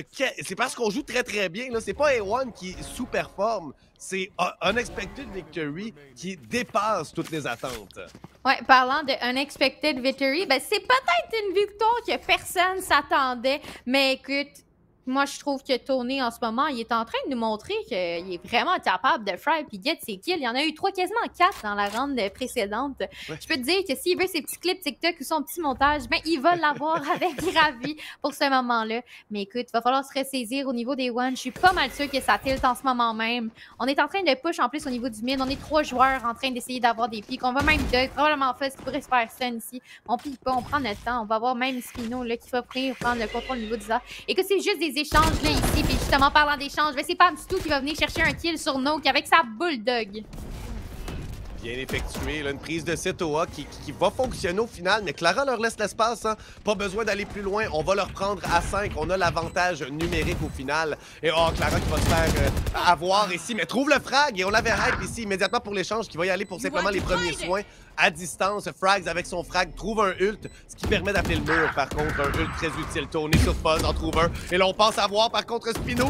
c'est parce qu'on joue très bien. C'est pas A1 qui sous-performe. C'est Unexpected Victory qui dépasse toutes les attentes. Ouais, parlant de Unexpected Victory, ben c'est peut-être une victoire que personne s'attendait. Mais écoute, moi, je trouve que Tony, en ce moment, il est en train de nous montrer qu'il est vraiment capable de fry puis get ses kills. Il y en a eu 3, quasiment 4 dans la ronde précédente. Ouais. Je peux te dire que s'il veut ses petits clips TikTok ou son petit montage, ben, il va l'avoir avec Ravi pour ce moment-là. Mais écoute, il va falloir se ressaisir au niveau des ones. Je suis pas mal sûre que ça tilt en ce moment même. On est en train de push en plus au niveau du mid. On est 3 joueurs en train d'essayer d'avoir des pics. On va même probablement faire ce qui pourrait se faire stun ici. On pique pas, on prend notre temps. On va avoir même Spino là, qui va prendre le contrôle au niveau du A. Écoute, c'est juste des échanges là ici, puis justement parlant d'échanges, c'est Pamstu qui va venir chercher un kill sur Noke avec sa bulldog. Bien effectué, là, une prise de site au A qui va fonctionner au final, mais Clara leur laisse l'espace, hein? Pas besoin d'aller plus loin, on va leur prendre à 5, on a l'avantage numérique au final. Et oh, Clara qui va se faire avoir ici, mais trouve le frag et on l'avait hype ici immédiatement pour l'échange qui va y aller pour simplement les premiers soins à distance. Frags avec son frag trouve un ult, ce qui permet d'appeler le mur. Par contre, un ult très utile. Tony sur Fuzz en trouve un. Et là, on pense avoir par contre Spino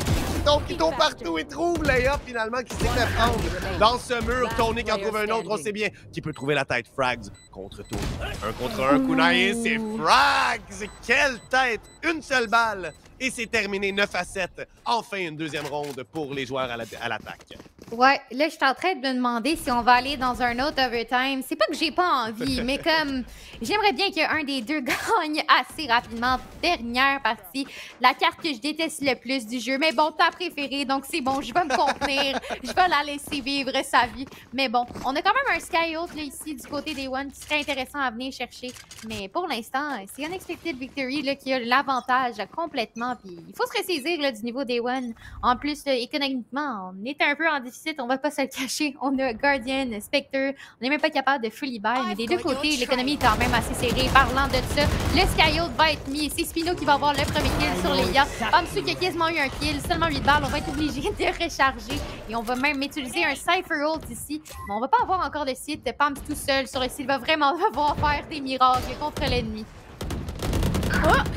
qui tombe partout et trouve Leia finalement qui s'est fait prendre dans ce mur. Tony qui en trouve un autre, on sait bien, qui peut trouver la tête. Frags contre Tony. 1 contre 1, Kunai, c'est Frags! Quelle tête! Une seule balle! Et c'est terminé 9 à 7. Enfin, une deuxième ronde pour les joueurs à l'attaque. Ouais, là, je suis en train de me demander si on va aller dans un autre overtime. C'est pas que j'ai pas envie, mais comme j'aimerais bien qu'un des deux gagne assez rapidement. Dernière partie, la carte que je déteste le plus du jeu. Mais bon, ta préférée, donc c'est bon, je vais me contenir. Je vais la laisser vivre sa vie. Mais bon, on a quand même un Skyhook là ici du côté des One qui serait intéressant à venir chercher. Mais pour l'instant, c'est Unexpected Victory là, qui a l'avantage complètement. clairement. Puis il faut se ressaisir là, du niveau Day One. En plus, économiquement, on est un peu en déficit, on va pas se le cacher. On a Guardian, Spectre, on n'est même pas capable de fully buy, mais des deux côtés, l'économie est quand même assez serrée. Parlant de ça, le Skyhold va être mis. C'est Spino qui va avoir le premier kill sur les gars. Pamstu qui a quasiment eu un kill, seulement 8 balles. On va être obligé de recharger. Et on va même utiliser un Cypher Ult ici. Mais on va pas avoir encore de site. Pamstu tout seul sur le site va vraiment devoir faire des miracles contre l'ennemi.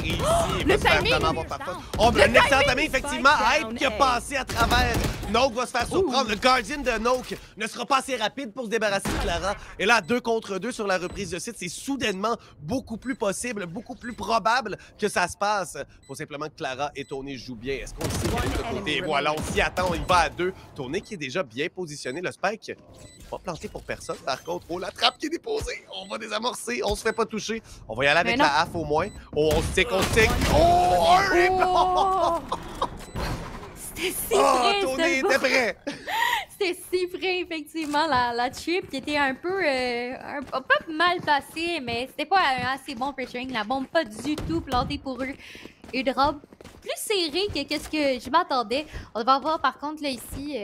Ici, le timing! Oh, ben, un excellent timing, effectivement. Hype qui a passé à travers. Noke va se faire surprendre. Le Guardian de Noke ne sera pas assez rapide pour se débarrasser de Clara. Et là, 2 contre 2 sur la reprise de site, c'est soudainement beaucoup plus possible, beaucoup plus probable que ça se passe. Faut simplement que Clara et Tony jouent bien. Est-ce qu'on sait de l'autre côté? Et voilà, on s'y attend, il va à 2. Tony qui est déjà bien positionné. Le Spike pas planté pour personne. Par contre, oh, la trappe qui est déposée. On va désamorcer. On se fait pas toucher. On va y aller avec la HAF au moins. Oh, on stick, on stick. Oh, un rip! C'était si près, Tony était prêt. C'était si près, effectivement, la chip qui était un peu, pas mal placée, mais c'était pas un assez bon pressuring. La bombe pas du tout plantée pour eux. Une drop plus serrée que ce que je m'attendais. On va avoir par contre là ici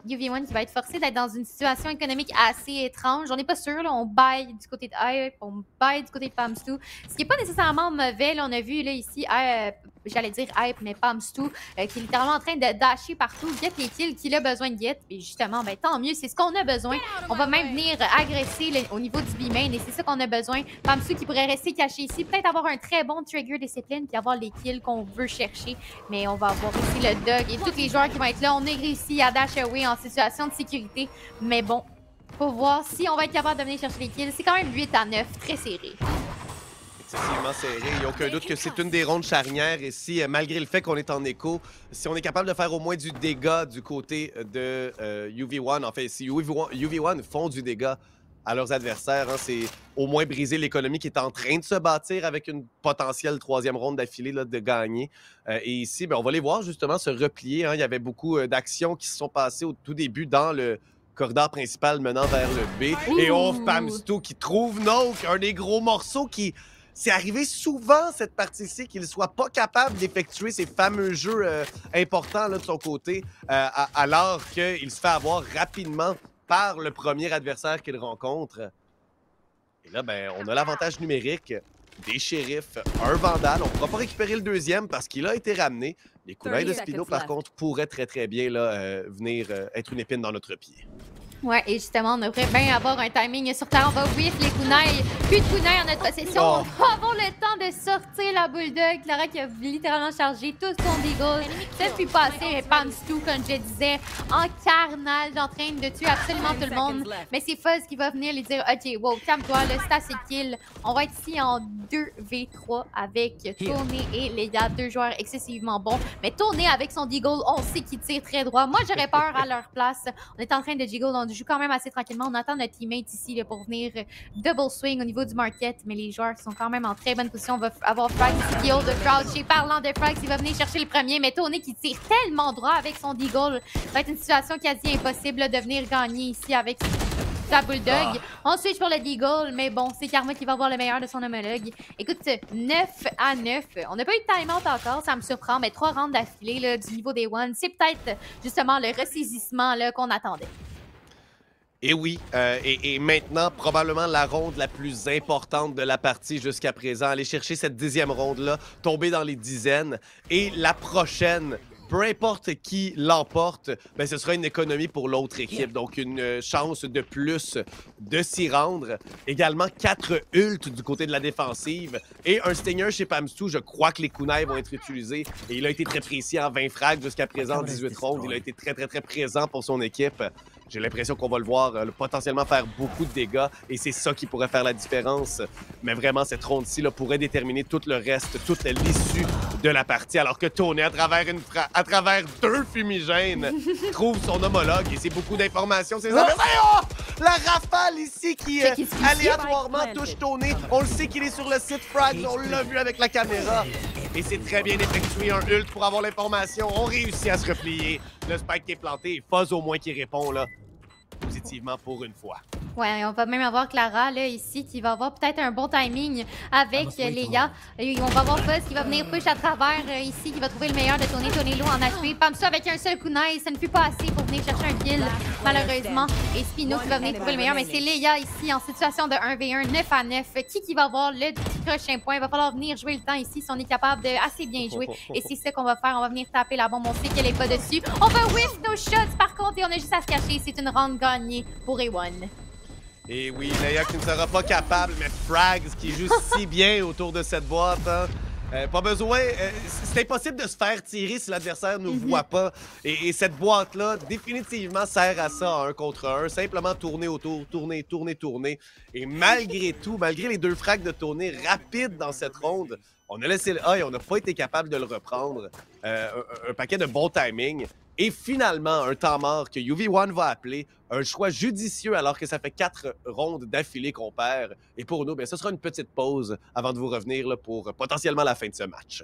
UV1 qui va être forcé d'être dans une situation économique assez étrange. On n'est pas sûr, là, on baille du côté de Hype, on baille du côté de Pamstu. Ce qui n'est pas nécessairement mauvais. Là, on a vu là ici, j'allais dire Hype, mais Pamstu qui est littéralement en train de dasher partout, get les kills qu'il a besoin de get. Et justement, ben, tant mieux, c'est ce qu'on a besoin. On va même venir agresser au niveau du B-main et c'est ça qu'on a besoin. Pamstu qui pourrait rester caché ici, peut-être avoir un très bon trigger discipline puis avoir les kills qu'on veut chercher. Mais on va avoir ici le Dog et tous les joueurs qui vont être là. On a réussi à dash away en situation de sécurité. Mais bon, faut voir si on va être capable de venir chercher les kills. C'est quand même 8-9, très serré. Excessivement serré. Il n'y a aucun doute que c'est une des rondes charnières. Et si, malgré le fait qu'on est en écho, si on est capable de faire au moins du dégât du côté de UV1, en fait, si UV1 font du dégât à leurs adversaires, hein, c'est au moins briser l'économie qui est en train de se bâtir avec une potentielle 3e ronde d'affilée de gagner. Et ici, ben, on va les voir justement se replier. Hein. Il y avait beaucoup d'actions qui se sont passées au tout début dans le corridor principal menant vers le B. Et Pamstu qui trouve Noke, un des gros morceaux qui... C'est arrivé souvent, cette partie-ci, qu'il ne soit pas capable d'effectuer ces fameux jeux importants là, de son côté, alors qu'il se fait avoir rapidement par le premier adversaire qu'il rencontre. Et là, ben, on a l'avantage numérique des shérifs, un vandal. On ne pourra pas récupérer le deuxième parce qu'il a été ramené. Les kunai de Spino, par contre, pourraient très bien là, venir être une épine dans notre pied. Ouais, et justement, on devrait bien avoir un timing sur terre. On va whiff les kunai. Plus de kunai en notre possession. On va avoir le temps de sortir la bulldog. Clara qui a littéralement chargé tout son deagle. Ça puis passer Pamstu, comme je disais, en carnage, en train de tuer absolument tout le monde. Mais c'est Fuzz qui va venir lui dire OK, wow, calme-toi, là, c'est assez kill. On va être ici en 2v3 avec Tony et Léa, 2 joueurs excessivement bons. Mais Tony, avec son deagle, on sait qu'il tire très droit. Moi, j'aurais peur à leur place. On est en train de jiggle, on joue quand même assez tranquillement. On attend notre teammate ici là, pour venir double swing au niveau du market, mais les joueurs sont quand même en très bonne position. On va avoir Frags ici qui hold de crouch. Et parlant de Frags, il va venir chercher le premier, mais Tony qui tire tellement droit avec son deagle. Ça va être une situation quasi impossible là, de venir gagner ici avec sa bulldog. On switch pour le deagle, mais bon, c'est Karma qui va avoir le meilleur de son homologue. Écoute, 9-9. On n'a pas eu de timeout encore, ça me surprend, mais 3 rounds d'affilée là, du niveau des one, c'est peut-être justement le ressaisissement qu'on attendait. Et oui, et maintenant, probablement la ronde la plus importante de la partie jusqu'à présent. Aller chercher cette 10e ronde-là, tomber dans les dizaines. Et la prochaine, peu importe qui l'emporte, ben, ce sera une économie pour l'autre équipe. Donc, une chance de plus de s'y rendre. Également, 4 ults du côté de la défensive. Et un stinger chez Pamstu. Je crois que les kunai vont être utilisés. Et il a été très précis en 20 frags jusqu'à présent, en 18 rondes. Il a été très présent pour son équipe. J'ai l'impression qu'on va le voir potentiellement faire beaucoup de dégâts et c'est ça qui pourrait faire la différence. Mais vraiment, cette ronde-ci pourrait déterminer tout le reste, toute l'issue de la partie. Alors que Tony, à travers 2 fumigènes, trouve son homologue et c'est beaucoup d'informations. La rafale ici qui aléatoirement touche Tony. On le sait qu'il est sur le site Frags, on l'a vu avec la caméra. Et c'est très bien effectué, un ult pour avoir l'information. On réussit à se replier. Le spike qui est planté et Fuzz au moins qui répond là positivement pour une fois. Ouais, on va même avoir Clara, là, ici, qui va avoir peut-être un bon timing avec Leia. Et on va avoir Fuzz qui va venir push à travers ici, qui va trouver le meilleur de Tonelo en HP. Pamsu avec un seul coup de nice, ça ne fut pas assez pour venir chercher un kill, malheureusement. Et Spino qui va venir trouver le meilleur, mais c'est Leia ici, en situation de 1v1, 9 à 9. Qui va avoir le prochain point? Il va falloir venir jouer le temps ici, si on est capable de assez bien jouer. Et c'est ce qu'on va faire, on va venir taper la bombe, on sait qu'elle est pas dessus. On va whiff nos shots, par contre, et on a juste à se cacher. C'est une round gagnée pour A1. Et oui, Leia qui ne sera pas capable, mais Frags qui joue si bien autour de cette boîte. Hein. Pas besoin. C'est impossible de se faire tirer si l'adversaire ne nous voit pas. Et cette boîte-là, définitivement, sert à ça, à 1 contre 1. Simplement tourner autour, tourner, tourner, tourner. Et malgré tout, malgré les 2 frags de tourner rapides dans cette ronde, on a laissé le A et on n'a pas été capable de le reprendre. Un paquet de bon timing. Et finalement, un temps mort que UV1 va appeler, un choix judicieux alors que ça fait 4 rondes d'affilée qu'on perd. Et pour nous, bien, ce sera une petite pause avant de vous revenir là, pour potentiellement la fin de ce match.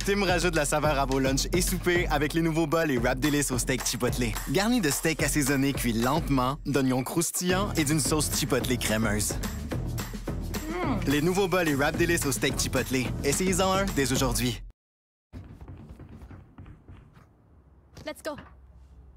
Tim rajoute de la saveur à vos lunchs et soupers avec les nouveaux bols et wraps délices au steak chipotle. Garnis de steak assaisonné cuit lentement, d'oignons croustillants et d'une sauce chipotle crémeuse. Les nouveaux bols et wraps délices au steak chipotle. Essayez-en un dès aujourd'hui. Let's go!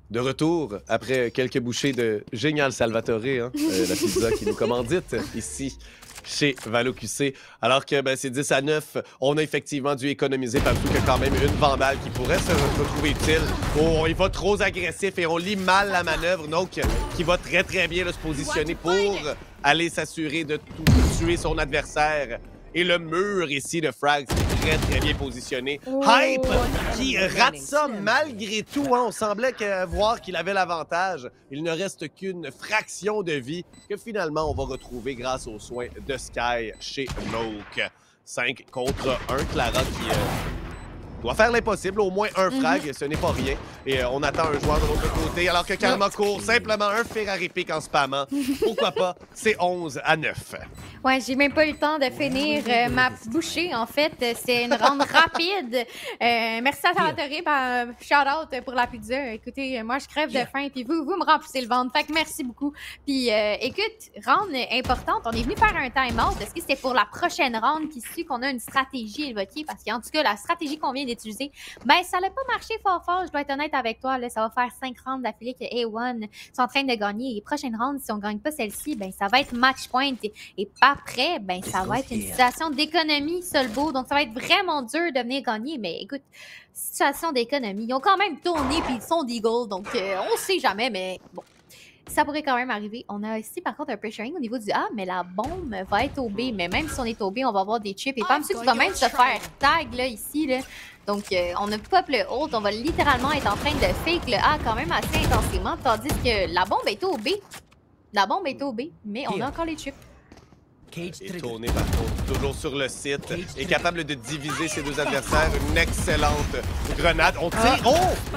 De retour, après quelques bouchées de génial Salvatore, hein, la pizza qui nous commandite ici chez Valo QC. Alors que ben, c'est 10 à 9, on a effectivement dû économiser parce qu'il y a quand même une vandale qui pourrait se retrouver utile. Oh, il va trop agressif et on lit mal la manœuvre, donc qui va très très bien là, se positionner pour aller s'assurer de tout tuer son adversaire. Et le mur ici de Frags est très, très bien positionné. Hype qui rate ça malgré tout. Hein. On semblait voir qu'il avait l'avantage. Il ne reste qu'une fraction de vie que finalement on va retrouver grâce aux soins de Sky chez Noke. 5 contre 1. Clara qui doit faire l'impossible. Au moins un frag, ce n'est pas rien. Et on attend un joueur de l'autre côté alors que Karma court simplement un Ferrari pick en spammant. Pourquoi pas? C'est 11 à 9. Ouais, j'ai même pas eu le temps de finir ma bouchée, en fait. C'est une ronde rapide. Merci à Salvatore, shout-out pour la pizza. Écoutez, moi, je crève de faim, puis vous me remplissez le ventre. Fait que merci beaucoup. Puis, écoute, ronde importante. On est venu faire un time-out. Est-ce que c'est pour la prochaine ronde qui suit qu'on a une stratégie évoquée? Parce qu'en tout cas, la stratégie qu'on vient d'utiliser, ben, ça n'a pas marché fort. Je dois être honnête avec toi. Là, ça va faire 5 rounds d'affilée que A1 sont en train de gagner. Les prochaines rounds, si on gagne pas celle-ci, ben, ça va être match point. Et après, ben, ça va être une situation d'économie, Solbo. Donc, ça va être vraiment dur de venir gagner. Mais écoute, situation d'économie. Ils ont quand même tourné puis ils sont d'Eagle. Donc, on sait jamais, mais bon. Ça pourrait quand même arriver. On a ici, par contre, un pressuring au niveau du A, mais la bombe va être au B. Mais même si on est au B, on va avoir des chips. Et Pamsu qui va même se faire tag, là, ici, là. Donc, on a pop le hold. On va littéralement être en train de fake le A quand même assez intensément. Tandis que la bombe est au B. La bombe est au B, mais on a encore les chips. Et tourné par contre, toujours sur le site, est capable de diviser ses 2 adversaires. Une excellente grenade. On tire. Oh!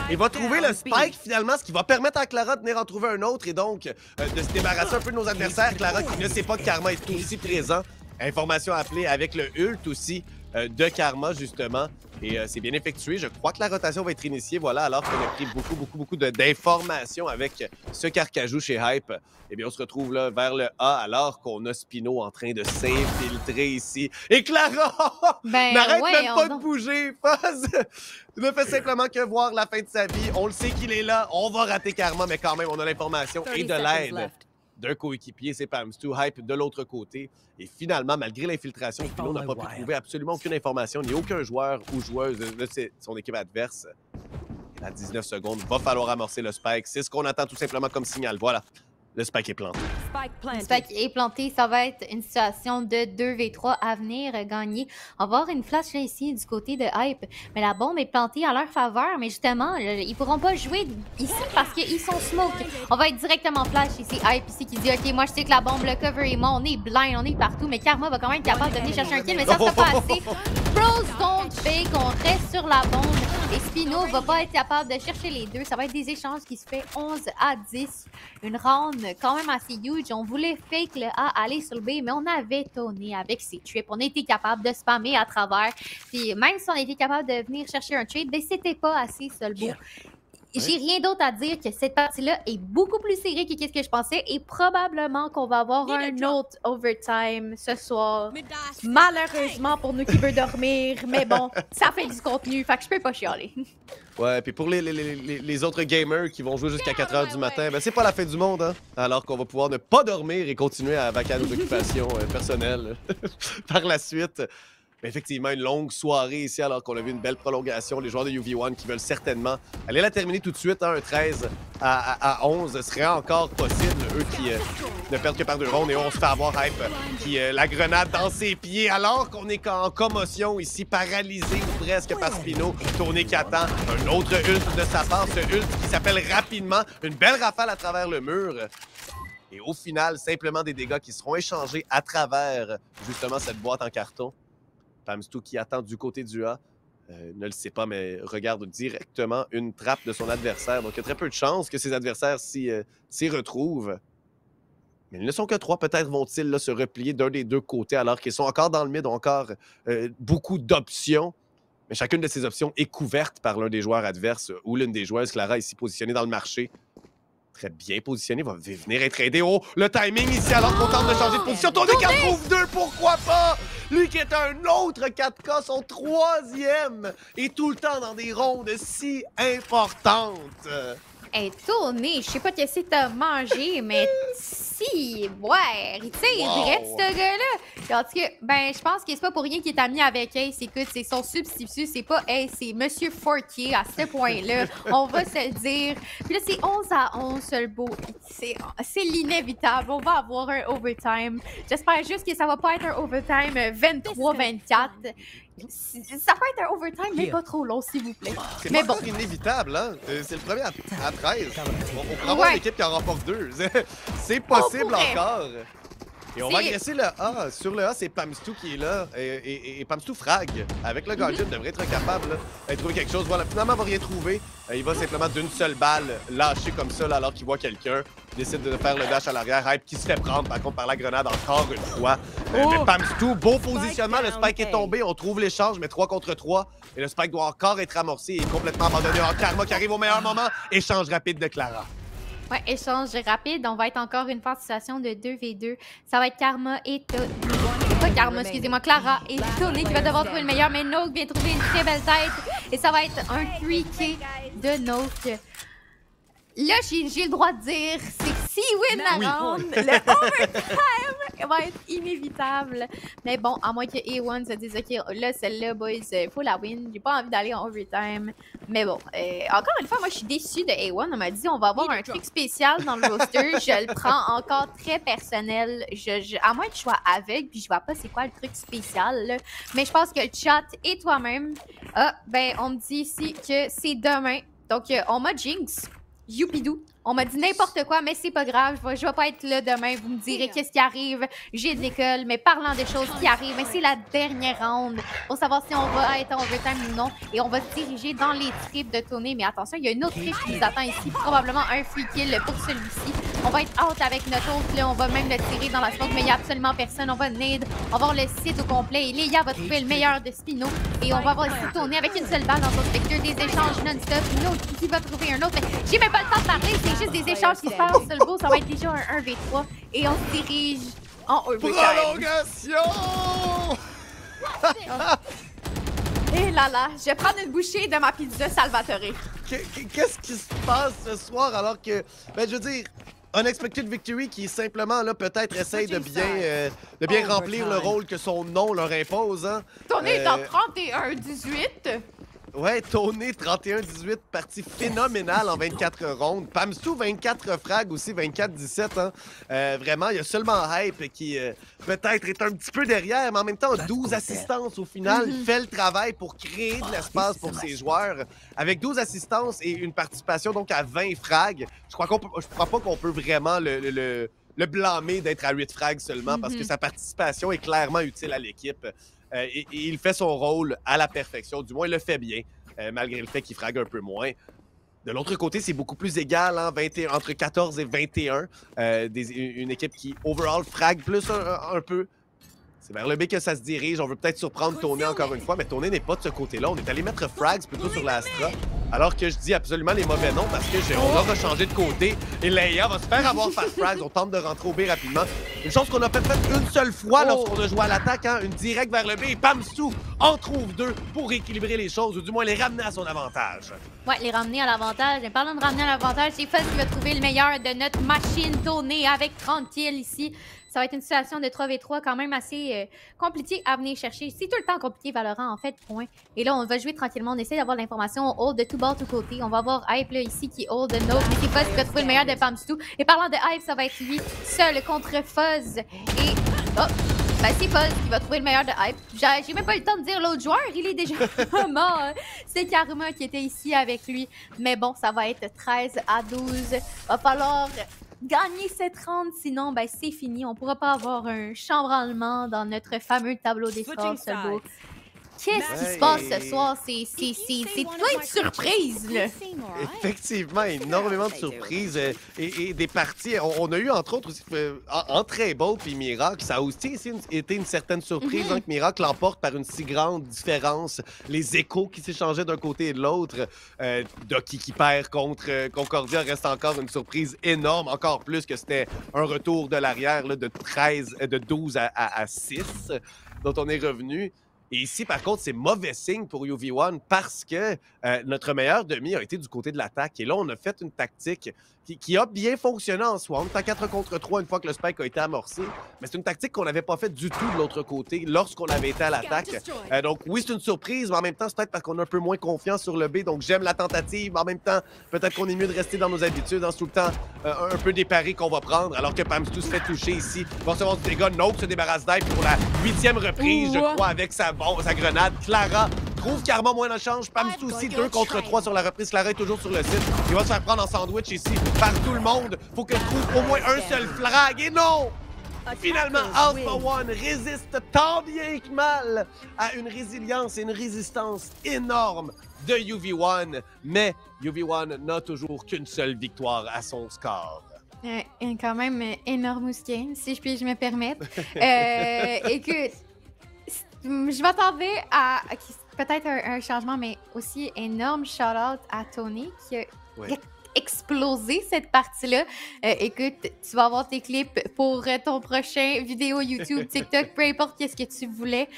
Il va trouver le spike finalement, ce qui va permettre à Clara de venir en trouver un autre et donc de se débarrasser un peu de nos adversaires. Clara qui ne sait pas que Karma est aussi présent. Information appelée avec le ult aussi de Karma justement. Et c'est bien effectué. Je crois que la rotation va être initiée. Voilà, alors qu'on a pris beaucoup d'informations avec ce carcajou chez Hype. Eh bien, on se retrouve là vers le A alors qu'on a Spino en train de s'infiltrer ici. Et Clara n'arrête même pas de bouger. Fuzz ne fait simplement que voir la fin de sa vie. On le sait qu'il est là. On va rater Karma, mais quand même, on a l'information et de l'aide d'un coéquipier, c'est Pamstu. Hype de l'autre côté. Et finalement, malgré l'infiltration, Spino n'a pas pu trouver absolument aucune information, ni aucun joueur ou joueuse de son équipe adverse. À 19 secondes, va falloir amorcer le spike. C'est ce qu'on attend tout simplement comme signal. Voilà. Le spike est planté. Spike est planté, ça va être une situation de 2v3 à venir gagner. On va avoir une flash là ici du côté de Hype, mais la bombe est plantée à leur faveur, mais justement, ils pourront pas jouer ici parce qu'ils sont smoke. On va être directement flash ici, Hype ici qui dit ok, moi je sais que la bombe, le cover est bon, on est blind, on est partout, mais Karma va quand même être capable de venir chercher un kill, mais ça sera pas assez. Pros don't fake, on reste sur la bombe et Spino va pas être capable de chercher les deux. Ça va être des échanges qui se fait 11-10, une round quand même assez huge. On voulait fake le A aller sur le B, mais on avait tourné avec ses trips. On a été capable de spammer à travers. Puis même si on était capable de venir chercher un trade, ben c'était pas assez seul beau. J'ai rien d'autre à dire que cette partie-là est beaucoup plus serrée que ce que je pensais et probablement qu'on va avoir un autre overtime ce soir. Malheureusement pour nous qui veut dormir, mais bon, ça fait du contenu, fait que je peux pas chialer. Ouais, puis pour les autres gamers qui vont jouer jusqu'à 4 h du matin, ben c'est pas la fin du monde, hein? Alors qu'on va pouvoir ne pas dormir et continuer à vaquer à nos occupations personnelles par la suite. Mais effectivement, une longue soirée ici, alors qu'on a vu une belle prolongation. Les joueurs de UV1 qui veulent certainement aller la terminer tout de suite, hein, un 13 à 11 serait encore possible. Eux qui ne perdent que par 2 rondes et on se fait avoir Hype qui la grenade dans ses pieds, alors qu'on est en commotion ici, paralysé ou presque par Spino. Tourné qui attend un autre ult de sa part, ce ult qui s'appelle rapidement. Une belle rafale à travers le mur. Et au final, simplement des dégâts qui seront échangés à travers justement cette boîte en carton. Pamstu qui attend du côté du A, ne le sait pas, mais regarde directement une trappe de son adversaire. Donc, il y a très peu de chances que ses adversaires s'y retrouvent. Mais ils ne sont que 3. Peut-être vont-ils là, se replier d'un des deux côtés alors qu'ils sont encore dans le mid, ont encore beaucoup d'options. Mais chacune de ces options est couverte par l'un des joueurs adverses ou l'une des joueuses, Clara, ici positionnée dans le marché. Très bien positionné, va venir être aidé. Oh, le timing ici, alors qu'on tente de changer de position. Tourné qui en trouve 2, pourquoi pas? Lui qui est un autre 4K, son 3e, et tout le temps dans des rondes si importantes. Hey, tourné, je sais pas qu'est-ce que t'as mangé, mais si, ouais, il tire direct ce gars-là. En tout cas, ben, je pense que c'est pas pour rien qu'il est ami avec Ace. Écoute, c'est son substitut, c'est pas Ace, c'est Monsieur Fortier à ce point-là. On va se le dire. Puis là, c'est 11-11, seul beau. C'est l'inévitable. On va avoir un overtime. J'espère juste que ça va pas être un overtime 23-24. Ça peut être un overtime, mais pas trop long, s'il vous plaît. C'est pas encore inévitable, hein? C'est le premier à 13. On pourra avoir une équipe qui en remporte 2. C'est possible encore. Et on va agresser le A. Sur le A, c'est Pamstu qui est là. Et Pamstu frag. Avec le Guardian, devrait être capable de trouver quelque chose. Voilà, finalement, il va rien trouver. Il va simplement d'une seule balle lâcher comme ça là, alors qu'il voit quelqu'un. Il décide de faire le dash à l'arrière. Hype qui se fait prendre par contre par la grenade encore une fois. Mais Pamstu, beau positionnement. Le spike est tombé. On trouve l'échange, mais 3 contre 3. Et le spike doit encore être amorcé et complètement abandonné. Alors, Karma qui arrive au meilleur moment. Échange rapide de Clara. Ouais, échange rapide. On va être encore une fois en situation de 2v2. Ça va être Karma et pas Karma, excusez-moi, Clara et Tony qui va devoir trouver le meilleur. Mais Noke vient trouver une très belle tête. Et ça va être un 3K de Noke. Là, j'ai le droit de dire, c'est que si win la round, le overtime va être inévitable. Mais bon, à moins que A1 se dise, OK, là, celle-là, boys, faut la win. J'ai pas envie d'aller en overtime. Mais bon, encore une fois, moi, je suis déçue de A1. On m'a dit, on va avoir un truc spécial dans le roster. Je le prends encore très personnel. À moins que je sois aveugle, puis je vois pas c'est quoi le truc spécial, là. Mais je pense que le chat et toi-même, ben, on me dit ici que c'est demain. Donc, on m'a jinx. Youpidou. On m'a dit n'importe quoi, mais c'est pas grave. Je vais pas être là demain. Vous me direz qu'est-ce qui arrive. J'ai de l'école, mais parlant des choses qui arrivent, c'est la dernière round pour savoir si on va être en overtime ou non. Et on va se diriger dans les trips de tournée. Mais attention, il y a une autre trip qui nous attend ici. Probablement un free kill pour celui-ci. On va être out avec notre autre. Là. On va même le tirer dans la smoke, mais il n'y a absolument personne. On va nade. On va voir le site au complet. Et Léa va trouver le meilleur de Spino. Et on va avoir ici tourner avec une seule balle dans son spectre. Des échanges non-stop. Une autre qui va trouver un autre. Mais j'ai même pas le temps de parler. C'est juste des échanges qui se passent. Le beau, ça va être déjà un 1v3. Et on se dirige en overtime. Prolongation! Et là là, je vais prendre une bouchée de ma pizza Salvatore. Qu'est-ce qui se passe ce soir alors que, ben je veux dire, Unexpected Victory qui simplement là peut-être essaye de bien remplir le rôle que son nom leur impose. Hein? On est en 31-18. Ouais, Tony 31-18, partie phénoménale en 24 rondes. Pamstu 24 frags aussi, 24-17. Hein. Vraiment, il y a seulement Hype qui peut-être est un petit peu derrière, mais en même temps 12 assistances au final. Il fait le travail pour créer de l'espace pour ses joueurs. Avec 12 assistances et une participation donc à 20 frags, je crois pas qu'on peut vraiment le blâmer d'être à 8 frags seulement parce que sa participation est clairement utile à l'équipe. Et il fait son rôle à la perfection. Du moins, il le fait bien, malgré le fait qu'il frague un peu moins. De l'autre côté, c'est beaucoup plus égal, hein, entre 14 et 21. Une équipe qui, overall, frague plus un peu. C'est vers le B que ça se dirige. On veut peut-être surprendre Tony encore une fois, mais Tony n'est pas de ce côté-là. On est allé mettre Frags plutôt sur l'Astra, alors que je dis absolument les mauvais noms parce que on a rechangé de côté. Et Leia va se faire avoir par Frags. On tente de rentrer au B rapidement. Une chose qu'on a fait une seule fois lorsqu'on a joué à l'attaque, hein, une directe vers le B. Et Pamstu en trouve deux pour rééquilibrer les choses, ou du moins les ramener à son avantage. Ouais, les ramener à l'avantage. Et parlant de ramener à l'avantage, c'est Fuzz qui va trouver le meilleur de notre machine Tony avec 30 kills ici. Ça va être une situation de 3v3 quand même assez compliquée à venir chercher. C'est tout le temps compliqué, Valorant, en fait, point. Et là, on va jouer tranquillement. On essaie d'avoir l'information. On hold de tout bord, tout côté. On va avoir Hype, là, ici, qui hold de Note. Mais c'est Fuzz qui va trouver le meilleur de Pamstu. Et parlant de Hype, ça va être lui seul contre Fuzz. Et... oh! Ben, c'est Fuzz qui va trouver le meilleur de Hype. J'ai même pas eu le temps de dire l'autre joueur. Il est déjà mort. C'est Karma qui était ici avec lui. Mais bon, ça va être 13-12. Va falloir... gagner cette ronde, sinon ben, c'est fini. On pourra pas avoir un chambranlement dans notre fameux tableau des scores, Sebo. Qu'est-ce qui se passe ce soir? C'est plein de surprises, là. Effectivement, énormément de surprises et des parties. On a eu, entre autres, aussi, entre Able et Miracle, ça a aussi été une certaine surprise hein, que Miracle l'emporte par une si grande différence. Les échos qui s'échangeaient d'un côté et de l'autre. Doki qui perd contre Concordia reste encore une surprise énorme, encore plus que c'était un retour de l'arrière de 12 à 6 dont on est revenu. Et ici, par contre, c'est mauvais signe pour UV1 parce que notre meilleur demi a été du côté de l'attaque. Et là, on a fait une tactique qui a bien fonctionné en soi. On est en 4 contre 3 une fois que le spike a été amorcé. Mais c'est une tactique qu'on n'avait pas faite du tout de l'autre côté lorsqu'on avait été à l'attaque. Donc oui, c'est une surprise, mais en même temps, c'est peut-être parce qu'on a un peu moins confiance sur le B. Donc j'aime la tentative, mais en même temps, peut-être qu'on est mieux de rester dans nos habitudes, en tout le temps un peu des paris qu'on va prendre. Alors que Pamstu se fait toucher ici. Il va recevoir du dégât. Nope se débarrasse d'Hype pour la 8e reprise, je crois, avec sa grenade. Clara trouve Karma moins de change. Pamstu aussi 2 contre 3 sur la reprise. Clara est toujours sur le site. Il va se faire prendre en sandwich ici par tout le monde. Faut qu'elle trouve au moins un seul frag. Et non! Finalement, Alpha One résiste tant bien que mal à une résilience et une résistance énorme de UV1. Mais UV1 n'a toujours qu'une seule victoire à son score. Quand même énorme game, si je puis me permettre. Écoute, je m'attendais à peut-être un changement, mais aussi énorme shout-out à Tony qui a explosé cette partie-là. Écoute, tu vas avoir tes clips pour ton prochain vidéo YouTube, TikTok, peu importe qu'est-ce que tu voulais.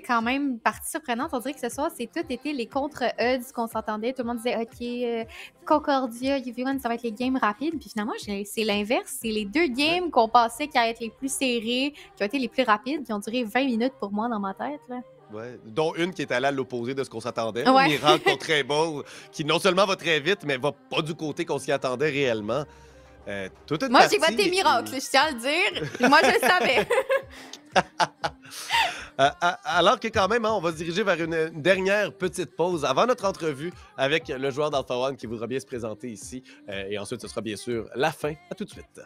Quand même, partie surprenante. On dirait que ce soir, c'est tout été les contre-odds qu'on s'entendait. Tout le monde disait, OK, Concordia, UV1, ça va être les games rapides. Puis finalement, c'est l'inverse. C'est les deux games qu'on pensait qui allaient être les plus serrés, qui ont été les plus rapides, qui ont duré 20 minutes pour moi dans ma tête, là. Ouais, dont une qui est allée à l'opposé de ce qu'on s'attendait. Ouais. Miracle contre Able, qui non seulement va très vite, mais va pas du côté qu'on s'y attendait réellement. Moi, j'ai voté Miracle, je tiens à le dire. Moi, je le savais. Alors que quand même, hein, on va se diriger vers une dernière petite pause avant notre entrevue avec le joueur d'Alpha One qui voudra bien se présenter ici. Et ensuite, ce sera bien sûr la fin. À tout de suite.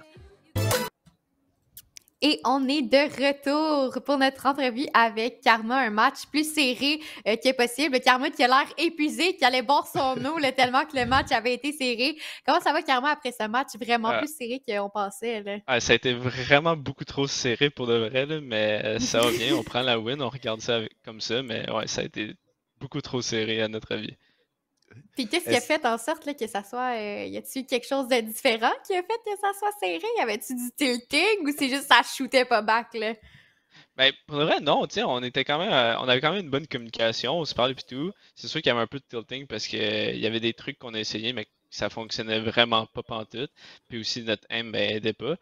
Et on est de retour pour notre entrevue avec Karma, un match plus serré que possible. Karma qui a l'air épuisé, qui allait boire son eau là, tellement que le match avait été serré. Comment ça va, Karma, après ce match vraiment plus serré qu'on pensait? Là? Ça a été vraiment beaucoup trop serré pour de vrai, là, mais ça va bien. On prend la win, on regarde ça comme ça, mais ouais, ça a été beaucoup trop serré à notre avis. Puis qu'est-ce qui a fait en sorte là, que ça soit... y a-t-il quelque chose de différent qui a fait que ça soit serré? Y avait-tu du tilting ou c'est juste ça shootait pas back, là? Ben, pour le vrai, non, tu sais, on avait quand même une bonne communication, on se parlait pis tout. C'est sûr qu'il y avait un peu de tilting parce que il y avait des trucs qu'on a essayé, mais ça fonctionnait vraiment pas pantoute. Puis aussi, notre aim, ben, aidait pas.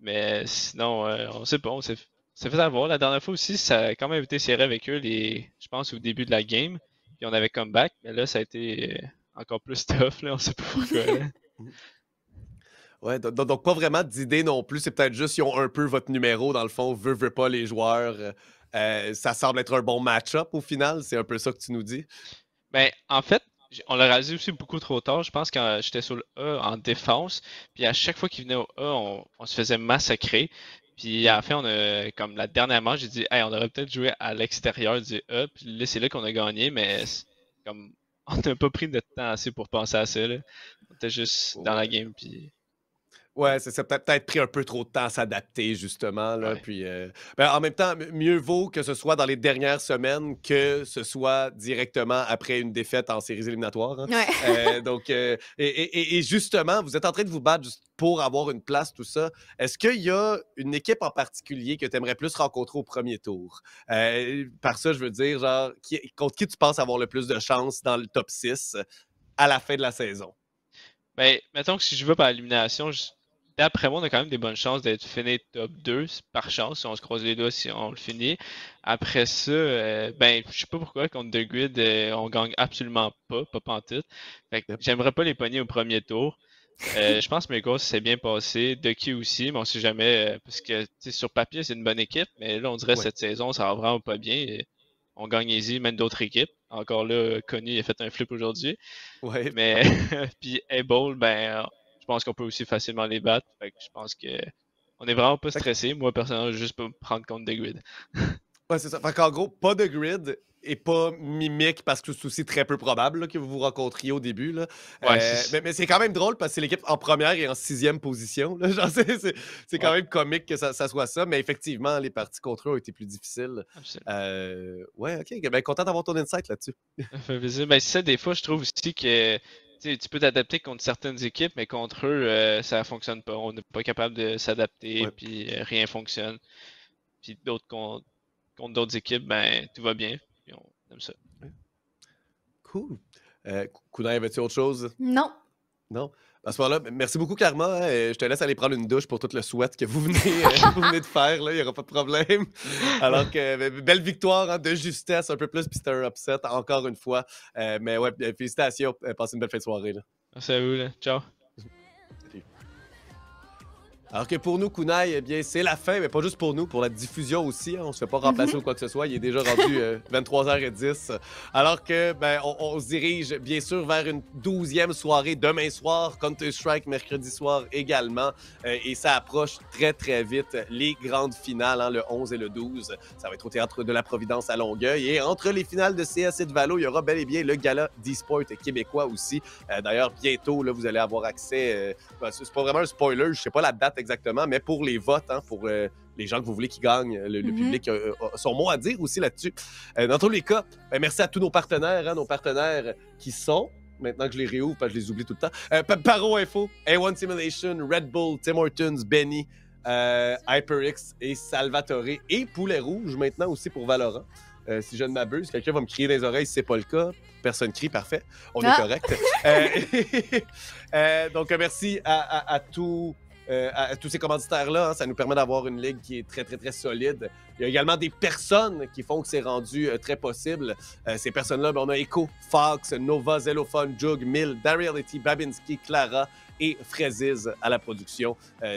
Mais sinon, on sait pas, on s'est fait avoir. La dernière fois aussi, ça a quand même été serré avec eux, je pense, au début de la game. puis on avait comeback, mais là, ça a été encore plus tough, là, on sait pas pourquoi. Là. Ouais, donc pas vraiment d'idée non plus. C'est peut-être juste qu'ils ont un peu votre numéro, dans le fond, veut pas les joueurs. Ça semble être un bon match-up au final. C'est un peu ça que tu nous dis. Ben, en fait, on l'a réalisé aussi beaucoup trop tard. Je pense que j'étais sur le A en défense, puis à chaque fois qu'il venait au A, on se faisait massacrer. Puis à la fin, comme la dernière manche, j'ai dit, hey, on aurait peut-être joué à l'extérieur du A, puis là, c'est là qu'on a gagné, mais comme on n'a pas pris de temps assez pour penser à ça. Là. On était juste dans la game, puis. Ouais, c'est peut-être pris un peu trop de temps à s'adapter, justement. Là, Ouais. puis, en même temps, mieux vaut que ce soit dans les dernières semaines que ce soit directement après une défaite en séries éliminatoires. Hein. Ouais. Donc, et justement, vous êtes en train de vous battre juste pour avoir une place, tout ça. Est-ce qu'il y a une équipe en particulier que tu aimerais plus rencontrer au premier tour? Par ça, je veux dire, genre, contre qui tu penses avoir le plus de chances dans le top 6 à la fin de la saison? Ben, mettons que si je veux par élimination, d'après moi, on a quand même des bonnes chances d'être fini top 2 par chance, si on se croise les doigts, si on le finit. Après ça, ben, je sais pas pourquoi, contre The Grid, on gagne absolument pas pantoute. Fait que j'aimerais pas les pogner au premier tour. Je pense que Migos s'est bien passé, Ducky aussi, mais on sait jamais, parce que sur papier, c'est une bonne équipe, mais là, on dirait que cette saison, ça va vraiment pas bien. On gagne easy, même d'autres équipes. Encore là, Connie a fait un flip aujourd'hui. Ouais. Mais, puis Able, ben, je pense qu'on peut aussi facilement les battre. Fait que je pense que on est vraiment pas stressé. Moi, personnellement, je vais juste pas me prendre compte des grids. Ouais, c'est ça. Fait qu'en gros, pas de grid et pas mimique parce que c'est aussi très peu probable là, que vous vous rencontriez au début. Là. Ouais, mais c'est quand même drôle parce que c'est l'équipe en première et en 6e position. Là. Genre, c'est quand même comique que ça soit ça. Mais effectivement, les parties contre eux ont été plus difficiles. Ouais, ok. Ben, content d'avoir ton insight là-dessus. Ça fait plaisir. Ben, c'est ça, des fois, je trouve aussi que tu peux t'adapter contre certaines équipes, mais contre eux, ça fonctionne pas. On n'est pas capable de s'adapter, puis rien fonctionne. Puis d'autres contre d'autres équipes, ben, tout va bien. Puis on aime ça. Cool. Koudin, avais-tu autre chose? Non. Non? À ce moment-là, merci beaucoup, Karma. Je te laisse aller prendre une douche pour tout le sweat que vous venez, vous venez de faire. Il n'y aura pas de problème. Alors que belle victoire hein, de justesse, un peu plus, puis c'était un upset, encore une fois. Mais ouais, félicitations. Passez une belle fin de soirée. Là. Merci à vous. Là. Ciao. Salut. Alors que pour nous, Kunai, eh bien, c'est la fin, mais pas juste pour nous, pour la diffusion aussi. Hein, on se fait pas remplacer ou quoi que ce soit. Il est déjà rendu 23h10. Alors que, ben, on se dirige bien sûr vers une 12e soirée demain soir, Counter-Strike mercredi soir également. Et ça approche très, très vite les grandes finales, hein, le 11 et le 12. Ça va être au Théâtre de la Providence à Longueuil. Et entre les finales de CS et de Valo, il y aura bel et bien le gala d'e-sport québécois aussi. D'ailleurs, bientôt, là, vous allez avoir accès. C'est pas vraiment un spoiler, je sais pas la date exactement, mais pour les votes, hein, pour les gens que vous voulez qui gagnent, le public a son mot à dire aussi là-dessus. Dans tous les cas, merci à tous nos partenaires qui sont, maintenant que je les réouvre, parce que je les oublie tout le temps, Paro Info, A1 Simulation, Red Bull, Tim Hortons, Benny, HyperX et Salvatore, et Poulet Rouge maintenant aussi pour Valorant. Si je ne m'abuse, quelqu'un va me crier dans les oreilles si c'est pas le cas. Personne crie, parfait. On est correct. Donc, merci à tous ces commanditaires-là. Hein, ça nous permet d'avoir une ligue qui est très, très, très solide. Il y a également des personnes qui font que c'est rendu très possible. Ces personnes-là, ben, on a Echo, Fox, Nova, Zellophone, Jug, Mill, Dareality, Babinski, Clara et Fréziz à la production.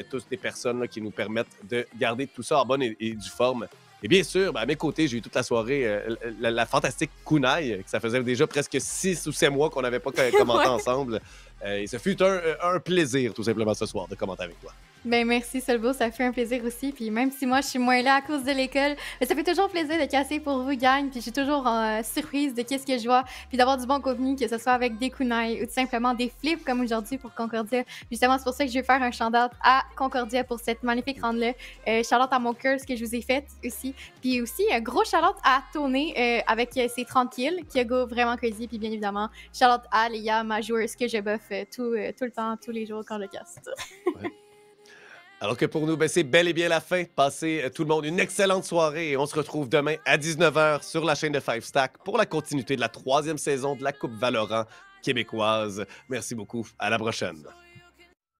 Tous des personnes là, qui nous permettent de garder tout ça en bonne et due forme. Et bien sûr, ben, à mes côtés, j'ai eu toute la soirée la fantastique Kunai, que ça faisait déjà presque 6 ou 7 mois qu'on n'avait pas commenté ensemble. Et ce fut un plaisir, tout simplement, ce soir, de commenter avec toi. Ben merci Solbo, ça fait un plaisir aussi. Puis même si moi je suis moins là à cause de l'école, ça fait toujours plaisir de casser pour vous, gang. Puis je suis toujours surprise de qu'est-ce que je vois. Puis d'avoir du bon contenu, que ce soit avec des kunai ou tout simplement des flips comme aujourd'hui pour Concordia. Puis justement, c'est pour ça que je vais faire un shout-out à Concordia pour cette magnifique round-là. Shout-out à mon curse que je vous ai fait aussi. Puis aussi, un gros shout-out à Tony avec ses 30 kills qui a go vraiment crazy. Puis bien évidemment, shout-out à Léa, ma joueuse que je buff tout le temps, tous les jours quand je casse. Ouais. Alors que pour nous, ben, c'est bel et bien la fin. Passez tout le monde une excellente soirée et on se retrouve demain à 19h sur la chaîne de 5 Stack pour la continuité de la 3e saison de la Coupe Valorant québécoise. Merci beaucoup. À la prochaine.